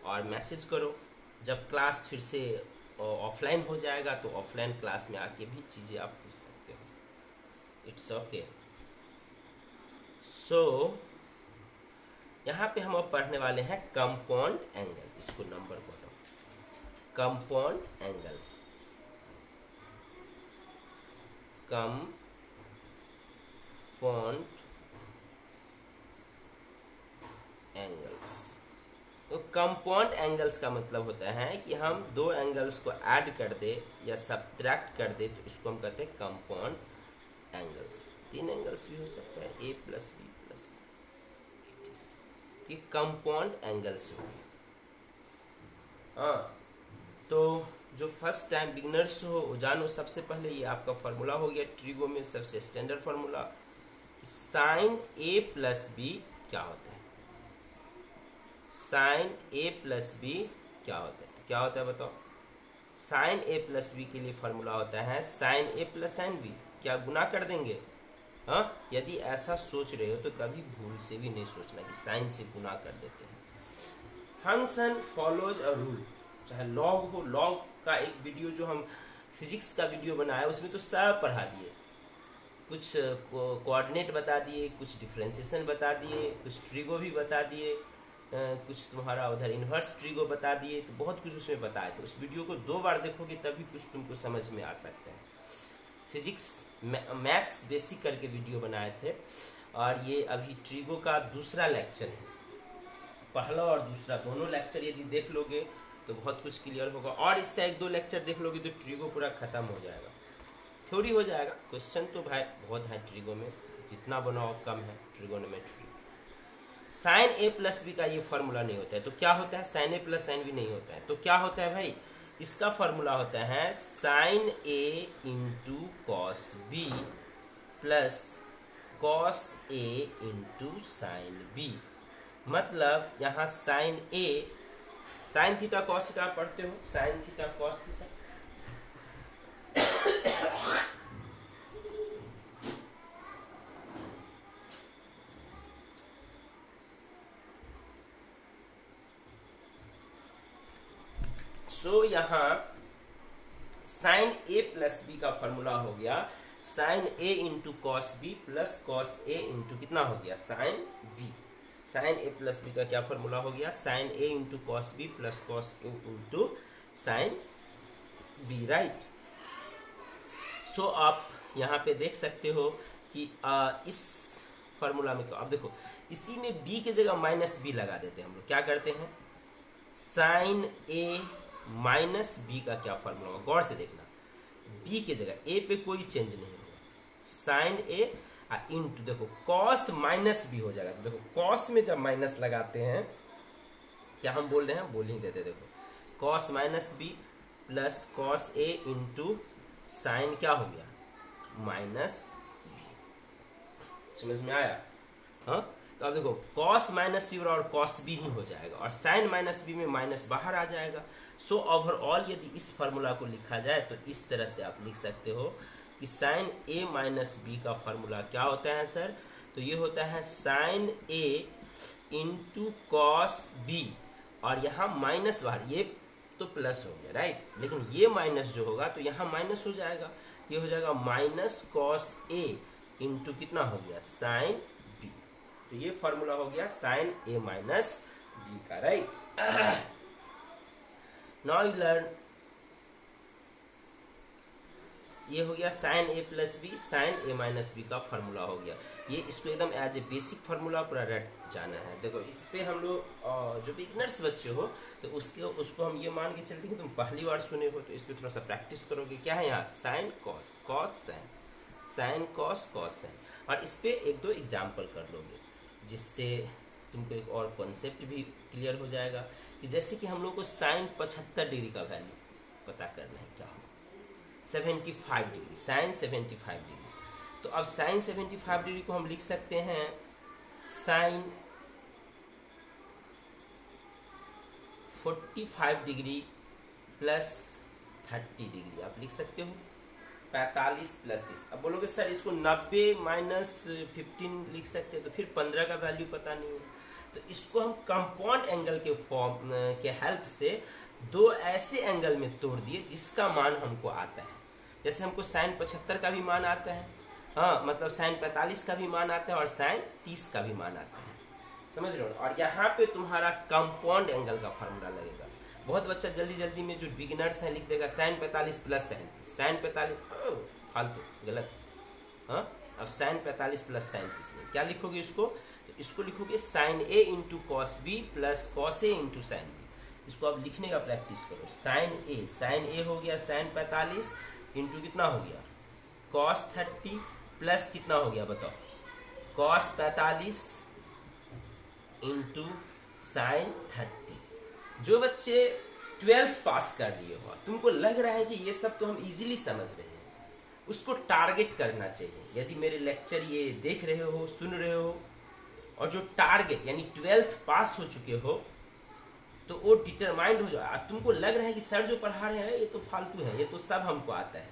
और मैसेज करो, जब क्लास फिर से ऑफलाइन हो जाएगा तो ऑफलाइन क्लास में आके भी चीज़ें आप पूछ सकते हो, इट्स ओके। सो यहाँ पे हम अब पढ़ने वाले हैं कंपाउंड एंगल। इसको नंबर बोलो, कंपाउंड एंगल, कंपाउंड एंगल्स। तो कंपाउंड एंगल्स का मतलब होता है कि हम दो एंगल्स को ऐड कर दे या सब्ट्रैक्ट कर दे तो इसको हम कहते हैं कंपाउंड एंगल्स। तीन एंगल्स भी हो सकता है, ए प्लस बी प्लस कि कंपाउंड एंगल्स हो गए। हाँ, तो जो फर्स्ट टाइम बिगनर्स हो वो जानो, सबसे पहले ये आपका फार्मूला हो गया ट्रिगो में सबसे standard formula, sign A plus B क्या होता है। साइन ए प्लस बी क्या होता है, क्या होता है बताओ। साइन ए प्लस बी के लिए फार्मूला होता है sine A plus sign B, क्या गुना कर देंगे। हाँ, यदि ऐसा सोच रहे हो तो कभी भूल से भी नहीं सोचना कि साइन से गुना कर देते हैं। फंक्शन फॉलोज अ रूल, चाहे लॉग हो, लॉग का एक वीडियो जो हम फिजिक्स का वीडियो बनाया उसमें तो सब पढ़ा दिए, कुछ कोऑर्डिनेट बता दिए, कुछ डिफ्रेंशिएशन बता दिए, कुछ ट्रिगो भी बता दिए, कुछ तुम्हारा उधर इन्वर्स ट्रिगो बता दिए, तो बहुत कुछ उसमें बताए। तो उस वीडियो को 2 बार देखोगे तभी कुछ तुमको समझ में आ सकता है। फिजिक्स मैथ्स बेसिक करके वीडियो बनाए थे, और ये अभी ट्रिगो का दूसरा लेक्चर है। पहला और दूसरा दोनों लेक्चर यदि देख लोगे तो बहुत कुछ क्लियर होगा, और इसका 1-2 लेक्चर देख लोगे तो ट्रिगो पूरा खत्म हो जाएगा, थ्योरी हो जाएगा। क्वेश्चन तो भाई बहुत है ट्रिगो में, जितना बनाओ कम है trigonometry. Sign A plus B का ये फार्मूला नहीं होता है, तो क्या होता है, sine A plus sine B नहीं होता है, तो क्या होता है भाई, इसका फार्मूला होता है sine A into cos B plus cos A into sine B. मतलब यहाँ sine A, sine theta cos theta पढ़ते हो, sine theta cos theta, so यहाँ साइन ए प्लस बी का फॉर्मूला हो गया sine A into cos B plus cos A into कितना हो गया sine B. Sine A plus B का क्या फॉर्मूला हो गया, sine A into cos B plus cos A into sine B, right. So आप यहाँ पे देख सकते हो कि इस फॉर्मूला में, अब देखो इसी में b की जगह माइनस बी लगा देते हैं हम लोग। क्या करते हैं, साइन ए माइनस बी का क्या फॉर्मूला होगा, गौर से देखना, b की जगह a पे कोई चेंज नहीं होगा, साइन ए इंटू देखो कॉस माइनस बी हो जाएगा। तो देखो कॉस में जब माइनस लगाते हैं, क्या हम बोल रहे हैं, बोल ही देते, देखो cos minus B plus cos A into sine क्या हो गया माइनस बी। समझ में आया। हाँ, तो अब देखो कॉस माइनस बी और कॉस बी ही हो जाएगा, और साइन माइनस बी में माइनस बाहर आ जाएगा। सो ओवरऑल यदि इस फार्मूला को लिखा जाए तो इस तरह से आप लिख सकते हो कि साइन ए माइनस बी का फार्मूला क्या होता है सर, तो ये होता है sine A into cos B, और यहाँ माइनस बाहर, ये तो प्लस हो गया राइट, लेकिन ये माइनस जो होगा तो यहाँ माइनस हो जाएगा, ये हो जाएगा माइनस कॉस ए इंटू कितना हो गया साइन बी। तो ये फार्मूला हो गया साइन ए माइनस बी का, राइट। नाउ यू लर्न, ये हो गया sine A plus B, sine A minus B का फार्मूला हो गया। ये इसको एकदम एज ए बेसिक फार्मूला पूरा रट जाना है। देखो इस पे हम लोग जो बिगनर्स बच्चे हो तो उसको हम ये मान के चलते हैं कि तुम पहली बार सुने हो, तो इस पर थोड़ा सा प्रैक्टिस करोगे। क्या है यहाँ, sine cos, cos sine, sine cos cos sine, और इस पर 1-2 एग्जाम्पल कर लोगे जिससे तुमको एक और कॉन्सेप्ट भी क्लियर हो जाएगा कि जैसे कि हम लोग को साइन 75 डिग्री का वैल्यू पता करना है, क्या होगा 75 डिग्री, साइन 75 डिग्री। तो अब साइन 75 डिग्री को हम लिख सकते हैं साइन 45 डिग्री प्लस 30 डिग्री आप लिख सकते हो, 45 प्लस 30। अब बोलोगे सर इसको 90 माइनस 15 लिख सकते हैं, तो फिर 15 का वैल्यू पता नहीं है। तो इसको हम कंपाउंड एंगल के फॉर्म के हेल्प से दो ऐसे एंगल में तोड़ दिए जिसका मान हमको आता है। जैसे हमको साइन 75 का भी मान आता है, हाँ मतलब साइन 45 का भी मान आता है और साइन 30 का भी मान आता है, समझ रहे हो। और यहाँ पे तुम्हारा कंपाउंड एंगल का फार्मूला लगेगा। बहुत बच्चा जल्दी जल्दी में जो बिगिनर्स हैं लिख देगा साइन 45 प्लस 37, साइन 45 फालतू गलत। हाँ अब साइन 45 प्लस 37 नहीं, क्या लिखोगे इसको, तो इसको लिखोगे sine A into cos B plus cos A into sine B. इसको अब लिखने का प्रैक्टिस करो। साइन ए हो गया साइन 45 इंटू कितना हो गया कॉस 30 प्लस कितना हो गया बताओ कॉस 45 इंटू साइन 30। जो बच्चे 12th पास कर लिए हो, तुमको लग रहा है कि ये सब तो हम इजीली समझ रहे हैं, उसको टारगेट करना चाहिए। यदि मेरे लेक्चर ये देख रहे हो, सुन रहे हो, और जो टारगेट यानी 12th पास हो चुके हो, तो वो डिटरमाइंड हो जाए। तुमको लग रहा है कि सर जो पढ़ा रहे हैं ये तो फालतू है, ये तो सब हमको आता है,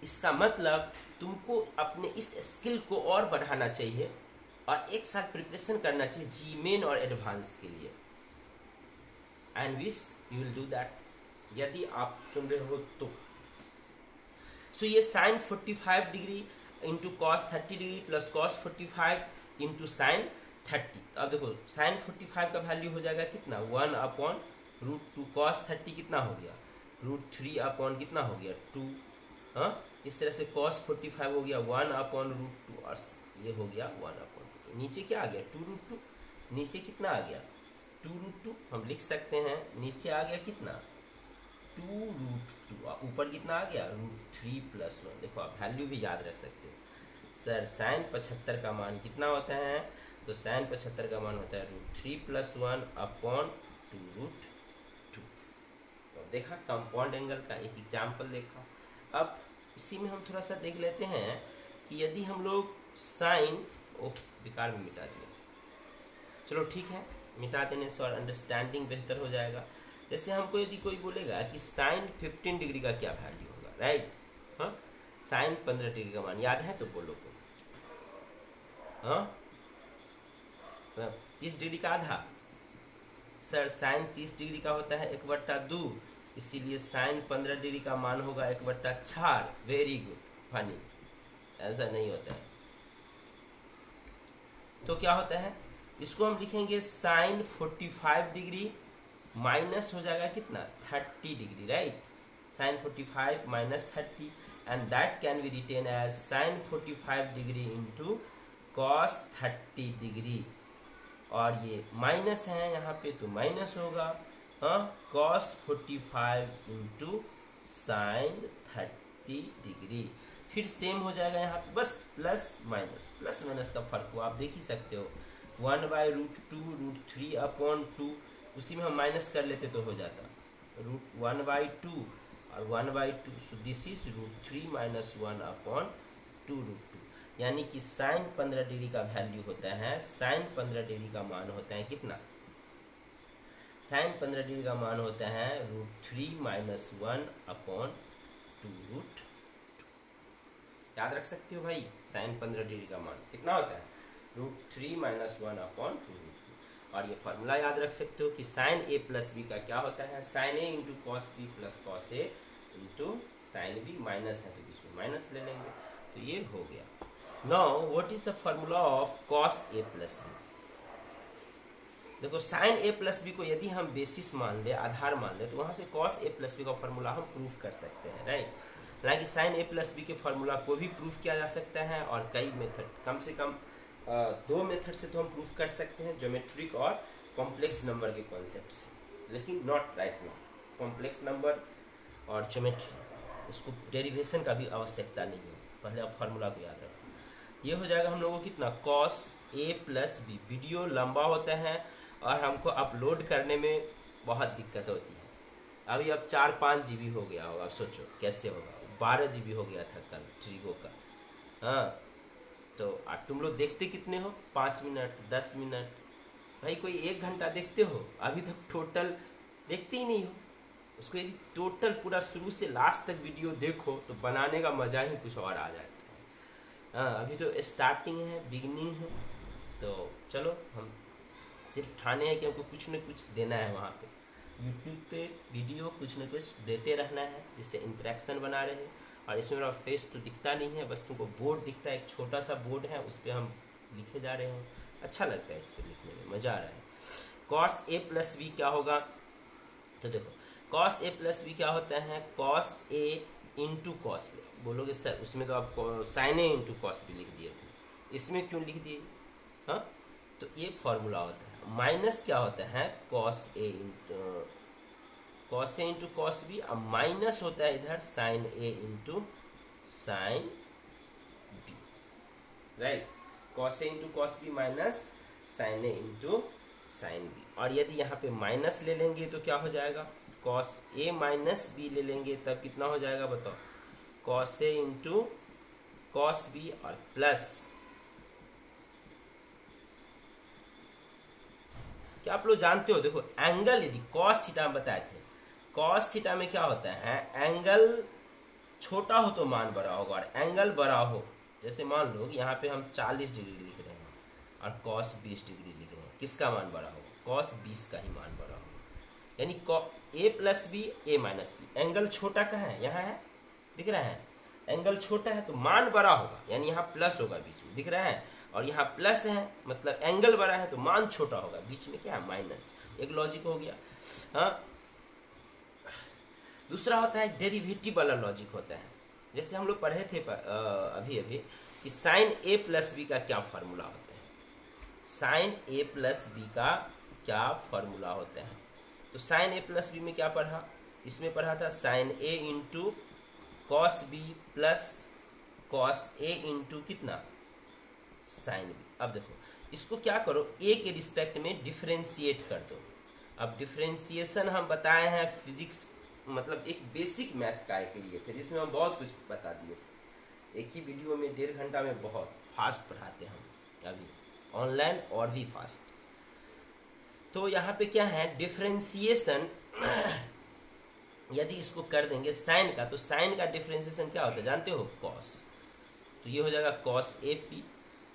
इसका मतलब तुमको अपने इस स्किल को और बढ़ाना चाहिए और एक साथ प्रिपरेशन करना चाहिए जी मेन और एडवांस के लिए। And wish you will do that यदि आप सुन रहे हो तो। सो ये sine 45 degree into cos 30 degree plus cos 45 into sine 30। तो अब देखो साइन 45 का वैल्यू हो जाएगा कितना 1/√2 कॉस 30 कितना हो गया √3 कितना हो गया 2। हाँ इस तरह से कॉस 45 हो गया 1/√2 और ये हो गया 1/2। नीचे क्या आ गया 2√2, नीचे कितना आ गया 2√2। हम लिख सकते हैं नीचे आ गया कितना 2√2, ऊपर कितना आ गया √3 + 1। देखो आप वैल्यू भी याद रख सकते हो। सर साइन 75 का मान कितना होता है, तो साइन 75 का मान होता है √3 + 1/2√2। तो देखा कंपाउंड एंगल का एक एग्जाम्पल देखा। अब इसी में हम थोड़ा सा देख लेते हैं कि यदि हम लोग साइन बेकार में मिटा दिया, चलो ठीक है मिटा देने से और अंडरस्टैंडिंग बेहतर हो जाएगा। जैसे हमको यदि कोई बोलेगा कि साइन 15 डिग्री का क्या वैल्यू होगा, राइट। हाँ साइन 15 डिग्री का मान याद है तो बोलो तो। हाँ 30 डिग्री का आधा, सर साइन 30 डिग्री का होता है 1/2, इसीलिए साइन 15 डिग्री का मान होगा 1/4। Very good, funny. ऐसा नहीं होता है तो क्या होता है, इसको हम लिखेंगे साइन 45 डिग्री माइनस हो जाएगा कितना 30 degree, right. Sine 45 minus 30 and that can be written as sine 45 degree into cos 30 degree. और ये माइनस है यहाँ पे तो माइनस होगा, हाँ कॉस 45 इंटू साइन 30 डिग्री। फिर सेम हो जाएगा यहाँ पे, बस प्लस माइनस का फर्क हो आप देख ही सकते हो। 1/√2 √3/2, उसी में हम माइनस कर लेते तो हो जाता √1/2 और 1/2, सो दिस इज √3 - 1/2√2। यानी कि साइन 15 डिग्री का वैल्यू होता है, साइन 15 डिग्री का मान होता है कितना, साइन 15 डिग्री का मान होता है √3 - 1/2√2। याद रख सकते हो भाई, साइन 15 डिग्री का मान कितना होता है √3 - 1/2√2। और ये फार्मूला याद रख सकते हो कि साइन a + b का क्या होता है, sine a into cos b plus cos a into sine b, minus है तो इसमें माइनस ले लेंगे, तो ये हो गया। Now what is the formula of cos a + b। देखो साइन a + b को यदि हम बेसिस मान ले, आधार मान ले, तो वहाँ से कॉस a + b का फार्मूला हम प्रूफ कर सकते हैं, राइट। हालांकि साइन a + b के फार्मूला को भी प्रूफ किया जा सकता है और कई मेथड, कम से कम 2 मेथड से तो हम प्रूफ कर सकते हैं, ज्योमेट्रिक और कॉम्प्लेक्स नंबर के कॉन्सेप्ट से, लेकिन not right now. Complex number और ज्योमेट्री, इसको डेरिवेशन का भी आवश्यकता नहीं है, पहले आप फार्मूला को याद रखो। ये हो जाएगा हम लोगों को कितना, cos A plus B. Video लंबा होता है और हमको अपलोड करने में बहुत दिक्कत होती है। अभी अब 4-5 GB हो गया होगा, अब सोचो कैसे होगा। 12 GB हो गया था कल ट्रिगो का। हाँ, तो तुम लोग देखते कितने हो, 5 मिनट 10 मिनट, भाई कोई 1 घंटा देखते हो? अभी तक टोटल देखते ही नहीं हो उसको। यदि टोटल पूरा शुरू से लास्ट तक वीडियो देखो तो बनाने का मज़ा ही कुछ और आ जाता है। हाँ, अभी तो स्टार्टिंग है, बिगनिंग है, तो चलो हम सिर्फ ठाने हैं कि हमको कुछ न कुछ देना है वहाँ पे यूट्यूब पे वीडियो, कुछ न कुछ देते रहना है जिससे इंटरेक्शन बना रहे। और इसमें मेरा फेस तो दिखता नहीं है, बस तुमको बोर्ड दिखता है, एक छोटा सा बोर्ड है, उस पर हम लिखे जा रहे हैं। अच्छा लगता है इस पर लिखने में, मज़ा आ रहा है। कॉस ए प्लस वी क्या होगा, तो देखो कॉस ए प्लस वी क्या होता है, cos A into cos B. बोलोगे सर उसमें तो आप sign A into cos B लिख दिए थे, इसमें क्यों लिख दिए? हाँ, तो ये फॉर्मूला होता है। माइनस क्या होता है, cos A into cos B, अब माइनस होता है इधर sine A into sine B, right. Cos A into cos B minus sine A into sine B. और यदि यहाँ पे माइनस ले लेंगे तो क्या हो जाएगा, कॉस ए माइनस बी ले लेंगे तब कितना हो जाएगा बताओ, cos A into cos B, और प्लस क्या आप लोग जानते हो, देखो एंगल यदि कॉस थीटा में बताए थे, कॉस थीटा में क्या होता है, एंगल छोटा हो तो मान बड़ा होगा, और एंगल बड़ा हो, जैसे मान लो यहाँ पे हम 40 डिग्री लिख रहे हैं और कॉस 20 डिग्री लिख रहे हैं, किसका मान बड़ा होगा, कॉस 20 का ही मान बड़ा होगा। यानी ए प्लस बी ए माइनस बी, एंगल छोटा कहाँ है, यहाँ है, दिख रहा है, एंगल छोटा है तो मान बड़ा होगा, यानी यहाँ प्लस होगा बीच में, दिख रहा है, और यहाँ प्लस है मतलब एंगल बड़ा है तो मान छोटा होगा, बीच में क्या है माइनस। एक लॉजिक हो गया। हाँ, दूसरा होता है डेरिवेटिव वाला लॉजिक होता है, जैसे हम लोग पढ़े थे अभी अभी कि साइन ए प्लस बी का क्या फॉर्मूला होता है, साइन ए प्लस बी का क्या फॉर्मूला होता है। तो साइन ए प्लस बी में क्या पढ़ा, इसमें पढ़ा था sine A into cos B plus cos A into कितना, साइन बी। अब देखो इसको क्या करो, ए के रिस्पेक्ट में डिफ्रेंशिएट कर दो। अब डिफ्रेंशिएशन हम बताए हैं फिजिक्स, मतलब एक बेसिक मैथ का एक लिए थे जिसमें हम बहुत कुछ बता दिए थे। एक ही वीडियो में 1.5 घंटा में बहुत फास्ट पढ़ाते हैं हम अभी ऑनलाइन, और भी फास्ट। तो यहाँ पे क्या है डिफ्रेंशिएशन यदि इसको कर देंगे साइन का, तो साइन का डिफ्रेंशिएशन क्या होता है जानते हो, कॉस। तो ये हो जाएगा कॉस ए पी।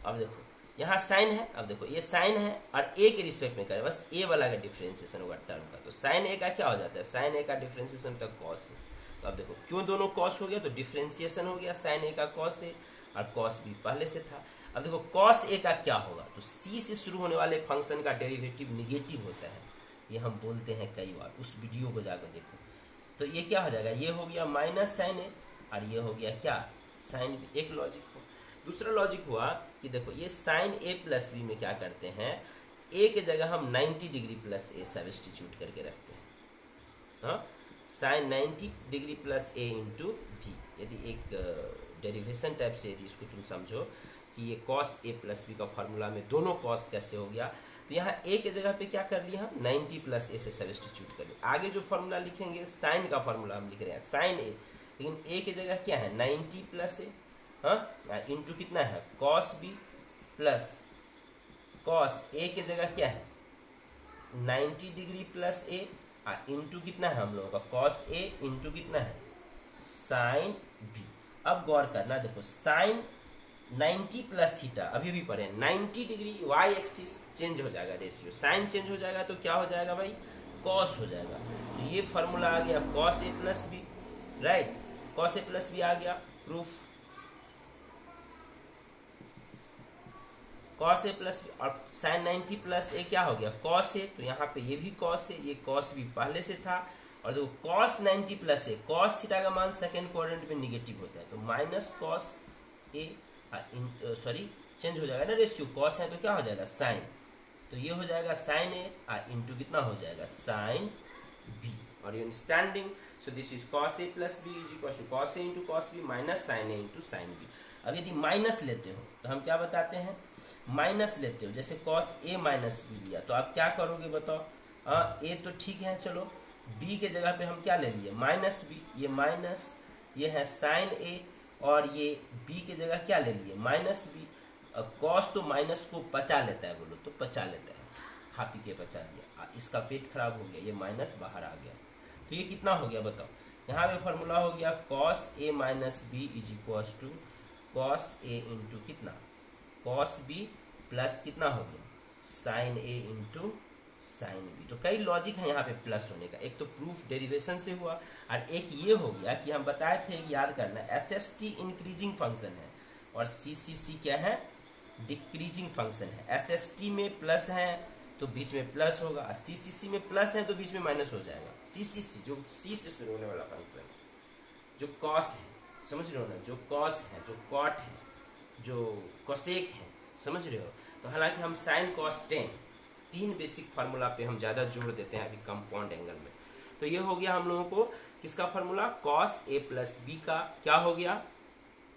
अब देखो यहाँ साइन है, अब देखो ये साइन है और ए के रिस्पेक्ट में करें, बस ए वाला का डिफ्रेंशिएशन होगा टर्म का, तो साइन ए का क्या हो जाता है, साइन ए का डिफ्रेंशिएशन तक कॉस है। तो अब देखो क्यों दोनों कॉस हो गया, तो डिफ्रेंशिएशन हो गया साइन ए का कॉस ए, और कॉस बी पहले से था। अब देखो कॉस ए का क्या होगा, तो सी से शुरू होने वाले फंक्शन का डेरिवेटिव निगेटिव होता है, ये हम बोलते हैं कई बार, उस वीडियो को जाकर देखो। तो ये क्या हो जाएगा, ये हो गया माइनस साइन ए, और ये हो गया क्या साइन बी। एक लॉजिक हो। दूसरा लॉजिक हुआ कि देखो ये साइन ए प्लस बी में क्या करते हैं, ए के जगह हम 90 डिग्री प्लस ए सब्स्टिट्यूट करके रखते हैं। हाँ, sine 90 degree plus A into V. यदि एक डेरिवेशन टाइप से यदि इसको तुम समझो कि ये कॉस ए प्लस बी का फॉर्मूला में दोनों कॉस कैसे हो गया, तो यहाँ ए के जगह पे क्या कर लिया हम 90 प्लस ए से सब्स्टिट्यूट कर लिया। आगे जो फॉर्मूला लिखेंगे साइन का फॉर्मूला हम लिख रहे हैं साइन ए, लेकिन ए के जगह क्या है 90 प्लस ए, हाँ, इंटू कितना है कॉस बी प्लस कॉस ए के जगह क्या है 90 डिग्री प्लस ए, इंटू कितना है हम लोगों का कॉस ए इंटू कितना है साइन बी। अब गौर करना, देखो साइन 90 प्लस थीटा अभी भी पढ़े 90 डिग्री वाई एक्सिस चेंज हो जाएगा, रेशियो साइन चेंज हो जाएगा तो क्या हो जाएगा भाई कॉस हो जाएगा। तो ये फॉर्मूला आ गया cos A plus B, right, cos A plus B आ गया proof, cos A plus B, और साइन 90 प्लस ए क्या हो गया कॉस ए, तो यहाँ पे ये भी कॉस ए, ये कॉस बी पहले से था। और देखो कॉस 90 प्लस ए, कॉस थीटा का मान सेकेंड क्वाड्रेंट में निगेटिव होता है, तो minus cos A, sorry change हो जाएगा ना रेशियो, कॉस है तो क्या हो जाएगा साइन, तो ये हो जाएगा साइन ए इंटू कितना हो जाएगा साइन बी। और you understanding, so this is cos A plus B is equal to cos A into cos B minus sine A into sine B. अब यदि माइनस लेते हो तो हम क्या बताते हैं, माइनस लेते हो, जैसे कॉस ए माइनस बी लिया तो आप क्या करोगे बताओ। ए तो ठीक है, चलो बी के जगह पे हम क्या ले लिए, माइनस बी, ये माइनस, ये है साइन ए, और ये बी के जगह क्या ले लिए, माइनस बी। कॉस तो माइनस को पचा लेता है, बोलो तो पचा लेता है, खा पी के पचा दिया, इसका पेट खराब हो गया, ये माइनस बाहर आ गया। तो ये कितना हो गया बताओ, यहाँ पे फॉर्मूला हो गया cos A minus B is equals to cos A into कितना, कॉस बी प्लस कितना हो गया, sine A into sine B. तो कई लॉजिक है यहाँ पे प्लस होने का, एक तो प्रूफ डेरिवेशन से हुआ, और एक ये हो गया कि हम बताए थे कि याद करना S S T increasing function है और सी सी सी क्या है, डिक्रीजिंग फंक्शन है। एस एस टी में प्लस है तो बीच में प्लस होगा, सी सी सी में प्लस है तो बीच में माइनस हो जाएगा। सी सी सी जो सी से शुरू होने वाला फंक्शन, जो कॉस है, समझ रहे हो ना, जो कॉस है, जो कॉट है, जो कोसेक है, समझ रहे हो। तो हालांकि हम साइन कॉस टेन, तीन बेसिक फार्मूला पे हम ज़्यादा जोड़ देते हैं अभी कंपाउंड एंगल में। तो ये हो गया हम लोगों को किसका formula, cos A plus B का क्या हो गया,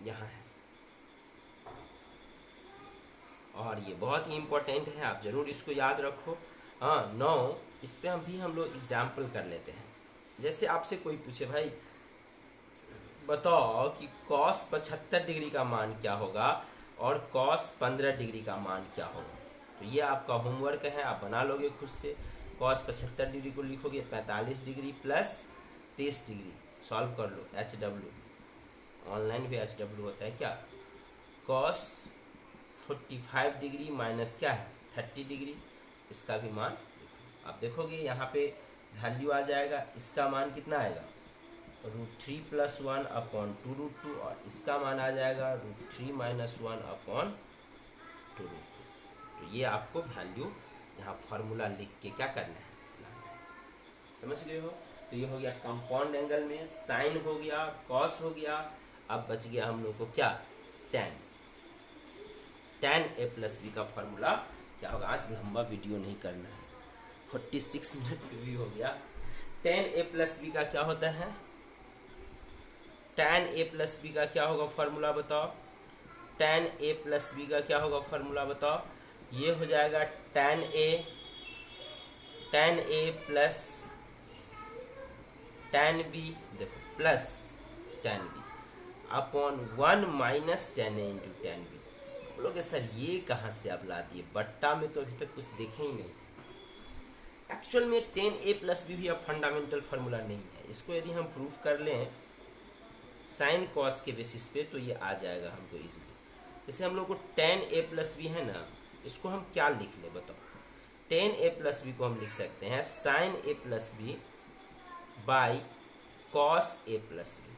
यहाँ है। और ये बहुत ही इंपॉर्टेंट है, आप जरूर इसको याद रखो। हाँ 9, इस पे हम लोग एग्जाम्पल कर लेते हैं। जैसे आपसे कोई पूछे भाई बताओ कि कॉस 75 डिग्री का मान क्या होगा और कॉस 15 डिग्री का मान क्या होगा, तो ये आपका होमवर्क है, आप बना लोगे खुद से। कॉस 75 डिग्री को लिखोगे 45 डिग्री प्लस 30 डिग्री, सॉल्व कर लो, एच डब्ल्यू, ऑनलाइन भी एच डब्ल्यू होता है क्या। कॉस 45 डिग्री माइनस क्या है 30 डिग्री, इसका भी मान आप देखोगे यहाँ पे वैल्यू आ जाएगा, इसका मान कितना आएगा √3 + 1 अपॉन 2√2, और इसका मान आ जाएगा √3 - 1 अपॉन 2√2। तो ये आपको वैल्यू यहाँ फार्मूला लिख के क्या करना है, समझ गए हो। तो ये हो गया कंपाउंड एंगल में, साइन हो गया, कॉस हो गया, अब बच गया हम लोग को क्या, tan. Tan A plus B का फार्मूला क्या होगा, आज लंबा वीडियो नहीं करना है, 46 मिनट पे भी हो गया। टैन ए प्लस बी का क्या होता है, टैन ए प्लस बी का क्या होगा फार्मूला बताओ, टैन ए प्लस बी का क्या होगा फार्मूला बताओ। ये हो जाएगा tan A plus tan B, देखो plus tan B upon 1 minus tan A into tan B. बोलोगे सर ये कहाँ से आप ला दिए, बट्टा में तो अभी तक कुछ देखे ही नहीं। एक्चुअल में टैन ए प्लस बी भी अब फंडामेंटल फार्मूला नहीं है, इसको यदि हम प्रूफ कर लें साइन कॉस के बेसिस पे तो ये आ जाएगा हमको इजीली। जैसे हम लोग को टैन ए प्लस बी है ना, इसको हम क्या लिख ले बताओ, टैन ए प्लस बी को हम लिख सकते हैं sine A plus B by cos A plus B,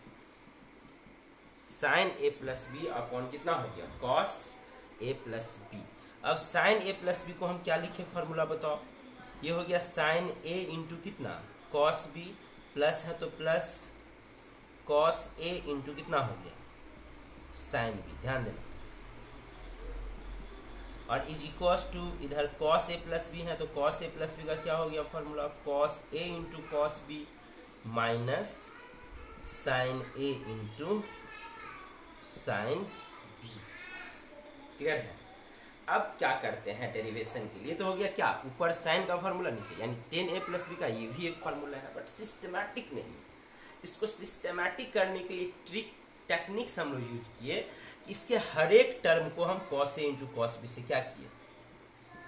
sine A plus B upon कितना हो गया कॉस ए प्लस बी। अब साइन ए प्लस बी को हम क्या लिखे फार्मूला बताओ, ये हो गया साइन ए इंटू कितना कॉस बी, प्लस है तो प्लस कॉस ए इंटू कितना हो गया साइन बी, ध्यान देना। और इज इक्वल्स टू इधर कॉस ए प्लस बी है तो कॉस ए प्लस बी का क्या हो गया formula, cos A into cos B minus sine A into sine B. Clear है। अब क्या करते हैं डेरिवेशन के लिए, तो हो गया क्या ऊपर साइन का फार्मूला नीचे, यानी टैन ए प्लस बी का ये भी एक फार्मूला है, बट सिस्टमैटिक नहीं। इसको सिस्टमैटिक करने के लिए ट्रिक टेक्निक्स हम लोग यूज किए कि इसके हर एक टर्म को हम cos A into cos B से क्या किए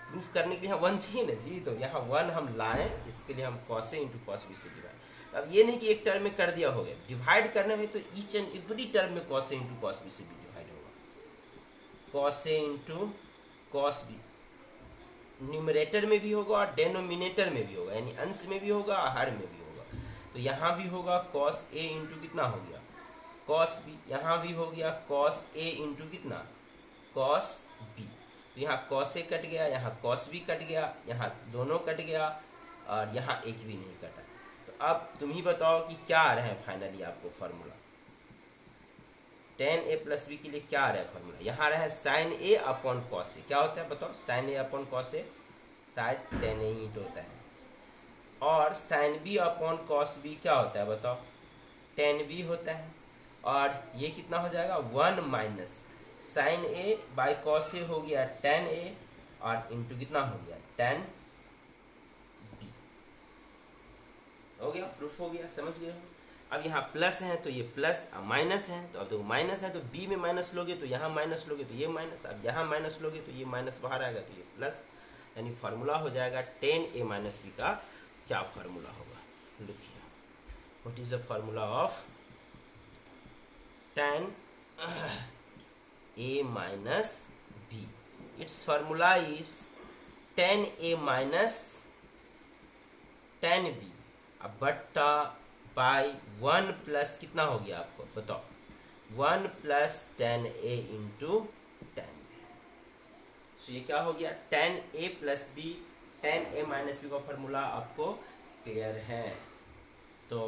प्रूफ करने के लिए, यहाँ 1 चाहिए ना जी, तो यहाँ 1 हम लाएं, इसके लिए हम cos A into cos B से डिवाइड। अब ये नहीं कि एक टर्म में कर दिया हो गया, डिवाइड करने में तो ईच एंड एवरी टर्म में cos A into cos B से भी डिवाइड होगा, cos A into cos B numerator में भी होगा और डेनोमिनेटर में भी होगा, यानी अंश में भी होगा और हर में भी होगा। तो यहाँ भी होगा कॉस ए इंटू कितना हो गया कॉस बी, यहाँ भी हो गया कॉस ए इंटू कितना कॉस बी। तो यहाँ कॉस ए कट गया, यहाँ कॉस बी कट गया, यहाँ दोनों कट गया और यहाँ एक भी नहीं कटा। तो अब तुम ही बताओ कि क्या आ रहा है फाइनली आपको formula, tan A plus B के लिए क्या आ रहा है फार्मूला, यहाँ आ रहा है sine A upon cos A. क्या होता है बताओ, sine A upon cos A शायद टैन ए ही तो होता है, और sine B upon cos B क्या होता है बताओ, टैन बी होता है। और ये कितना हो जाएगा 1 minus sine A by cos A हो गया tan ए और इंटू कितना हो गया tan बी। हो गया, प्रूफ हो गया, समझ गए हो। अब यहाँ प्लस है तो ये प्लस, माइनस है तो अब देखो माइनस है तो बी में माइनस लोगे तो यहाँ माइनस लोगे तो ये माइनस, अब यहाँ माइनस लोगे तो ये माइनस बाहर आएगा तो ये प्लस, यानी फार्मूला हो जाएगा tan a माइनस बी का क्या फार्मूला होगा, लिखिए what is the formula of tan a minus b, its formula is tan a minus tan b, अब बट्टा बाई 1 प्लस कितना हो गया आपको बताओ, 1 plus tan a into tan b। So ये क्या हो गया tan a plus b, tan a minus B का फॉर्मूला आपको क्लियर है, तो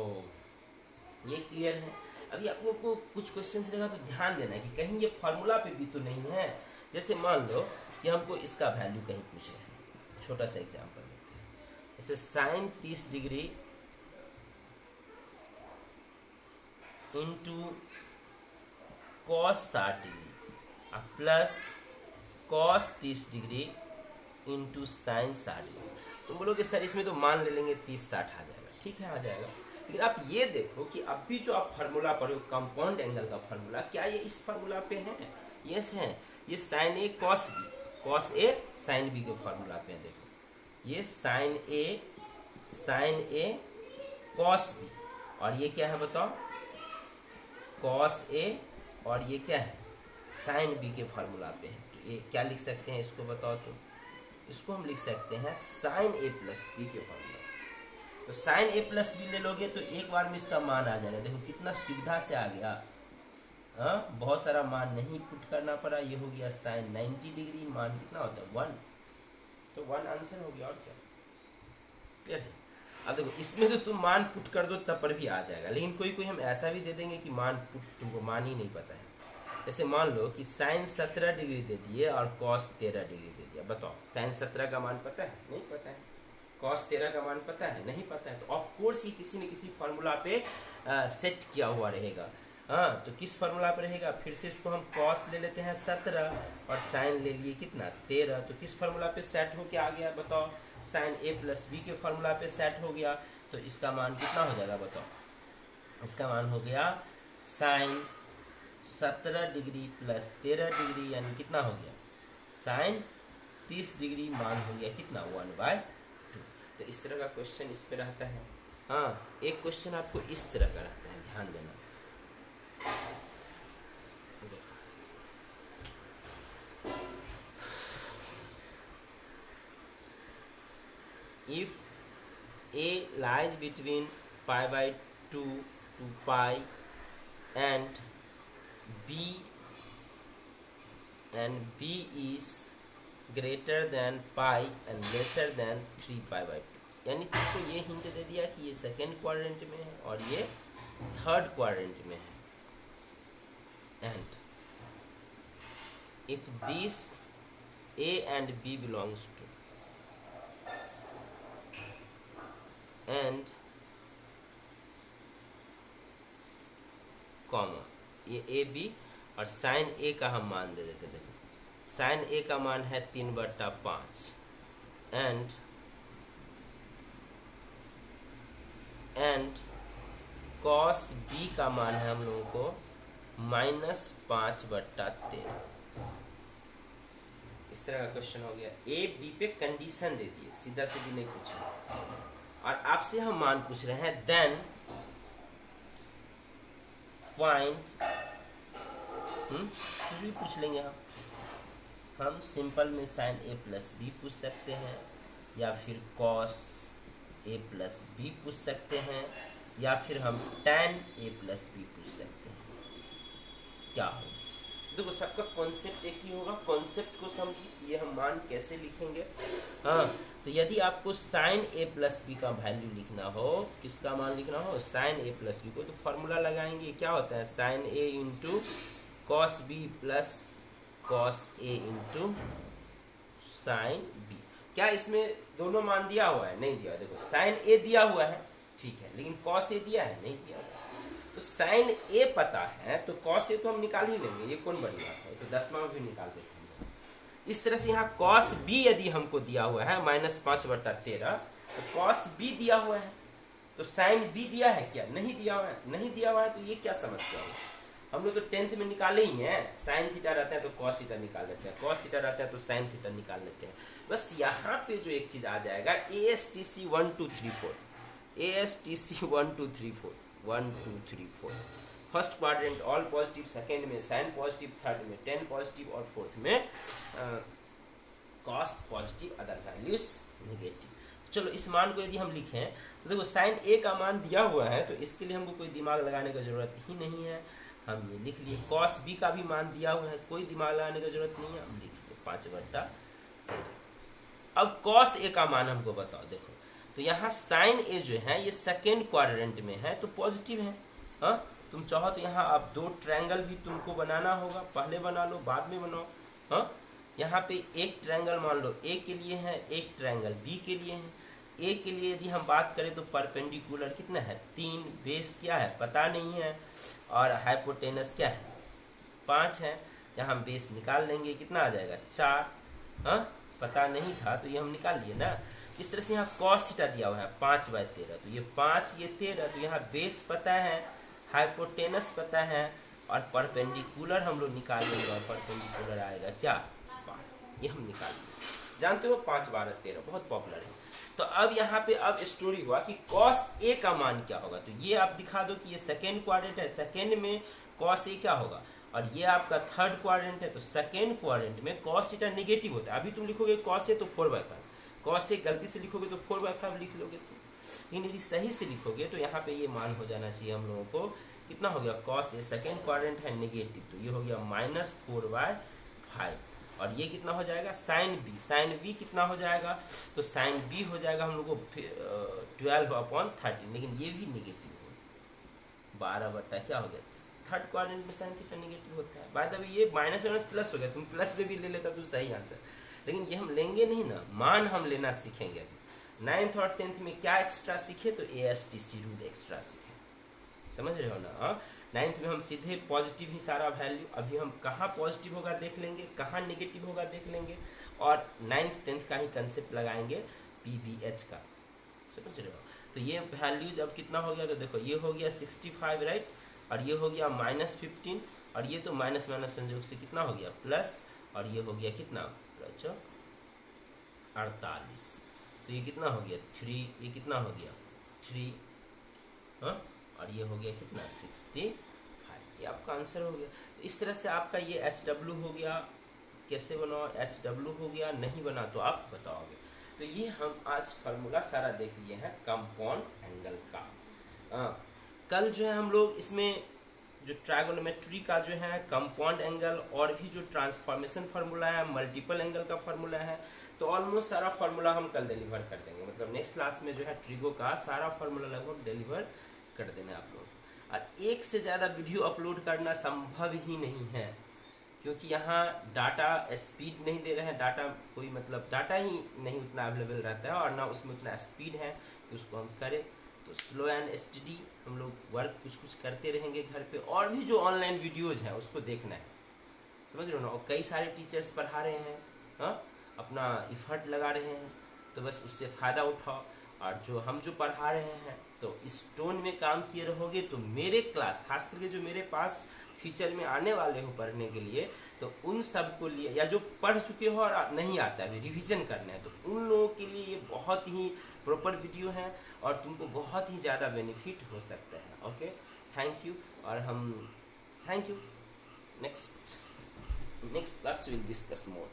ये क्लियर है। अभी आपको कुछ क्वेश्चंस रहेगा तो ध्यान देना कि कहीं ये फार्मूला पे भी तो नहीं है। जैसे मान लो कि हमको इसका वैल्यू कहीं पूछे हैं, छोटा सा एग्जांपल लेते हैं, जैसे sine 30 degree into cos 60 degree plus cos 30 degree into sine 60 degree. तो बोलोगे सर इसमें तो मान ले लेंगे 30-60 आ जाएगा, ठीक है आ जाएगा, लेकिन आप ये देखो कि अभी जो आप फार्मूला पढ़े हो कंपाउंड एंगल का फार्मूला, क्या ये इस फार्मूला पे है? यस है, ये sign A cos B, cos A sine B के फार्मूला पे है। देखो ये साइन ए कॉस बी और ये क्या है बताओ, कॉस ए और ये क्या है साइन बी के फार्मूला पे है। तो ये क्या लिख सकते हैं इसको बताओ, तो इसको हम लिख सकते हैं साइन ए प्लस बी के फार्मूला। तो साइन ए प्लस बी ले लोगे तो एक बार में इसका मान आ जाएगा, देखो कितना सुविधा से आ गया, हाँ बहुत सारा मान नहीं पुट करना पड़ा, ये हो गया साइन 90 डिग्री, मान कितना होता है 1, तो 1 आंसर हो गया और क्या, क्लियर है। अब देखो इसमें तो तुम मान पुट कर दो तब पर भी आ जाएगा, लेकिन कोई कोई हम ऐसा भी दे देंगे कि मान पुट तुमको मान ही नहीं पता है। जैसे मान लो कि साइन 17 डिग्री दे दिए और कॉस 13 डिग्री दे दिया, बताओ साइन 17 का मान पता है? नहीं पता है। कॉस 13 का मान पता है? नहीं पता है। तो ऑफ कोर्स ये किसी न किसी फार्मूला पे सेट किया हुआ रहेगा। हाँ तो किस फार्मूला पे रहेगा, फिर से इसको हम कॉस ले लेते हैं 17 और साइन ले लिए कितना 13, तो किस फार्मूला पे सेट हो के आ गया बताओ, साइन ए प्लस बी के फार्मूला पे सेट हो गया। तो इसका मान कितना हो जाएगा बताओ, इसका मान हो गया साइन 17 डिग्री प्लस 13 डिग्री, यानी कितना हो गया साइन 30 डिग्री, मान हो गया कितना 1/2। तो इस तरह का क्वेश्चन इस पे रहता है। हाँ एक क्वेश्चन आपको इस तरह का रहता है, ध्यान देना। If a lies between pi/2 to pi and b is greater than pi and lesser than 3 pi/2, यानी तुमको ये हिंट दे दिया कि ये सेकेंड क्वाड्रेंट में है और ये थर्ड क्वाड्रेंट में है। And if this a and b belongs to and comma ये ए बी और साइन ए का हम मान दे देते, देखो साइन ए का मान है 3/5 एंड कॉस बी का मान है हम लोगों को -5/13। इस तरह का क्वेश्चन हो गया। ए बी पे कंडीशन दे दिए, सीधा सीधी नहीं पूछा, और आपसे हम मान पूछ रहे हैं देन फाइंड, कुछ भी पूछ लेंगे हम सिंपल में साइन ए प्लस बी पूछ सकते हैं, या फिर कॉस ए प्लस बी पूछ सकते हैं, या फिर हम tan ए प्लस बी पूछ सकते हैं। क्या हो देखो सबका कॉन्सेप्ट एक ही होगा, कॉन्सेप्ट को समझिए, ये हम मान कैसे लिखेंगे। हाँ तो यदि आपको साइन ए प्लस बी का वैल्यू लिखना हो, किसका मान लिखना हो साइन ए प्लस बी को, तो फॉर्मूला लगाएंगे, क्या होता है sine A into cos B plus cos A into sine B. क्या इसमें दोनों मान दिया हुआ है? नहीं दिया। देखो साइन ए दिया हुआ है, ठीक है, लेकिन कॉस ए दिया है नहीं दिया है। तो साइन ए पता है तो कॉस ए तो हम निकाल ही लेंगे, ये कौन बड़ी बात है, तो 10वां में भी निकाल देते हैं। इस तरह से यहाँ कॉस बी यदि हमको दिया हुआ है -5/13, तो कॉस बी दिया हुआ है, तो साइन बी दिया है क्या, नहीं दिया हुआ है, नहीं दिया हुआ है, तो ये क्या समस्या है। हम लोग तो 10th में निकाले ही हैं, साइन थीटा रहता है तो कॉस थीटा निकाल लेते हैं, कॉस थीटा रहता है तो साइन थीटा निकाल लेते हैं। बस यहाँ पे जो एक चीज़ आ जाएगा ASTC 1 2 3 4, ASTC 1 2 3 4 1 2 3 4, first quadrant all positive, second में साइन पॉजिटिव, थर्ड में 10 पॉजिटिव और फोर्थ में cos positive, other values negative. चलो इस मान को यदि हम लिखें तो देखो साइन ए का मान दिया हुआ है तो इसके लिए हमको कोई दिमाग लगाने की ज़रूरत ही नहीं है, हम ये लिख लिए। कॉस बी का भी मान दिया हुआ है, कोई दिमाग लगाने की जरूरत नहीं है, हम लिख लिए 5/13। अब कॉस ए का मान हमको बताओ। देखो तो यहाँ साइन ए जो है ये सेकेंड क्वाड्रेंट में है तो पॉजिटिव है। हाँ, तुम चाहो तो यहाँ आप 2 ट्रायंगल भी तुमको बनाना होगा, पहले बना लो बाद में बनाओ। हाँ, यहाँ पे एक ट्रायंगल मान लो ए के लिए है, एक ट्रायंगल बी के लिए है। ए के लिए यदि हम बात करें तो परपेंडिकुलर कितना है 3, बेस क्या है पता नहीं है, और हाइपोटेनस क्या है 5 है। यहाँ हम बेस निकाल लेंगे, कितना आ जाएगा 4। हाँ, पता नहीं था तो ये हम निकाल लिए ना। इस तरह से यहाँ कॉस थीटा दिया हुआ है 5/13, तो ये 5 ये 13, तो यहाँ बेस पता है, हाइपोटेनस पता है, और परपेंडिकुलर हम लोग निकाल लेंगे, और परपेंडिकुलर आएगा क्या 5, ये हम निकाल लेंगे। जानते हो 5 12 13 बहुत पॉपुलर है। तो अब यहाँ पे अब स्टोरी हुआ कि कॉस ए का मान क्या होगा, तो ये आप दिखा दो कि ये सेकेंड क्वाड्रेंट है, सेकेंड में कॉस ए क्या होगा, और ये आपका थर्ड क्वाड्रेंट है, तो सेकेंड क्वाड्रेंट में कॉस थीटा नेगेटिव होता है। अभी तुम लिखोगे कॉस ए तो 4/5, कॉस ए गलती से लिखोगे तो 4/5 लिख लोगे तुम, लेकिन यदि सही से लिखोगे तो यहाँ पे ये मान हो जाना चाहिए हम लोगों को, कितना हो गया कॉस ए सेकेंड क्वाड्रेंट है नेगेटिव, तो ये हो गया -4/5, और ये कितना हो जाएगा साइन बी, साइन बी कितना हो जाएगा, तो साइन बी हो जाएगा हम लोग को 12/13, लेकिन ये भी नेगेटिव हो 12 क्या हो गया, थर्ड क्वाड्रेंट में साइन थीटा नेगेटिव होता है। बाय द वे ये माइनस माइनस प्लस हो गया, तुम प्लस में भी ले लेता तो सही आंसर, लेकिन ये हम लेंगे नहीं ना, मान हम लेना सीखेंगे। 9th और 10th में क्या एक्स्ट्रा सीखे, तो ASTC रूल एक्स्ट्रा सीखे, समझ रहे हो ना। हाँ, 9th में हम सीधे पॉजिटिव ही सारा वैल्यू, अभी हम कहाँ पॉजिटिव होगा देख लेंगे, कहाँ नेगेटिव होगा देख लेंगे, और 9th 10th का ही कंसेप्ट लगाएंगे PBH का, समझ रहे हो। तो ये वैल्यूज अब कितना हो गया, तो देखो ये हो गया 65 राइट, और ये हो गया -15, और ये तो माइनस माइनस संयोग से कितना हो गया प्लस, और ये हो गया कितना 48, तो ये कितना हो गया 3, ये कितना हो गया 3, हाँ, और ये हो गया कितना 65, ये आपका आंसर हो गया। तो इस तरह से आपका ये HW हो गया, कैसे बनाओ HW हो गया, नहीं बना तो आप बताओगे। तो ये हम आज फार्मूला सारा देख लिए हैं कंपाउंड एंगल का। कल जो है हम लोग इसमें जो ट्रायगोनोमेट्री का जो है कंपाउंड एंगल और भी जो ट्रांसफॉर्मेशन फार्मूला है, मल्टीपल एंगल का फार्मूला है, तो ऑलमोस्ट सारा फार्मूला हम कल डिलीवर कर देंगे। मतलब नेक्स्ट क्लास में जो है ट्रिगो का सारा फार्मूला लगभग डिलीवर कर देना आप लोग। और एक से ज़्यादा वीडियो अपलोड करना संभव ही नहीं है, क्योंकि यहाँ डाटा स्पीड नहीं दे रहे हैं, डाटा कोई मतलब डाटा ही नहीं उतना अवेलेबल रहता है, और ना उसमें उतना स्पीड है कि उसको हम करें। तो स्लो एंड स्टडी हम लोग वर्क कुछ कुछ करते रहेंगे घर पे, और भी जो ऑनलाइन वीडियोज़ हैं उसको देखना है, समझ रहे हो ना। और कई सारे टीचर्स पढ़ा रहे हैं, हाँ, अपना इफ़र्ट लगा रहे हैं, तो बस उससे फ़ायदा उठाओ। और जो हम जो पढ़ा रहे हैं तो इस टोन में काम किए रहोगे तो मेरे क्लास, खास करके जो मेरे पास फ्यूचर में आने वाले हो पढ़ने के लिए, तो उन सब को लिए, या जो पढ़ चुके हो और नहीं आता है रिवीजन करना है, तो उन लोगों के लिए ये बहुत ही प्रॉपर वीडियो है और तुमको बहुत ही ज़्यादा बेनिफिट हो सकता है। ओके, थैंक यू, और हम thank you, next class will discuss more.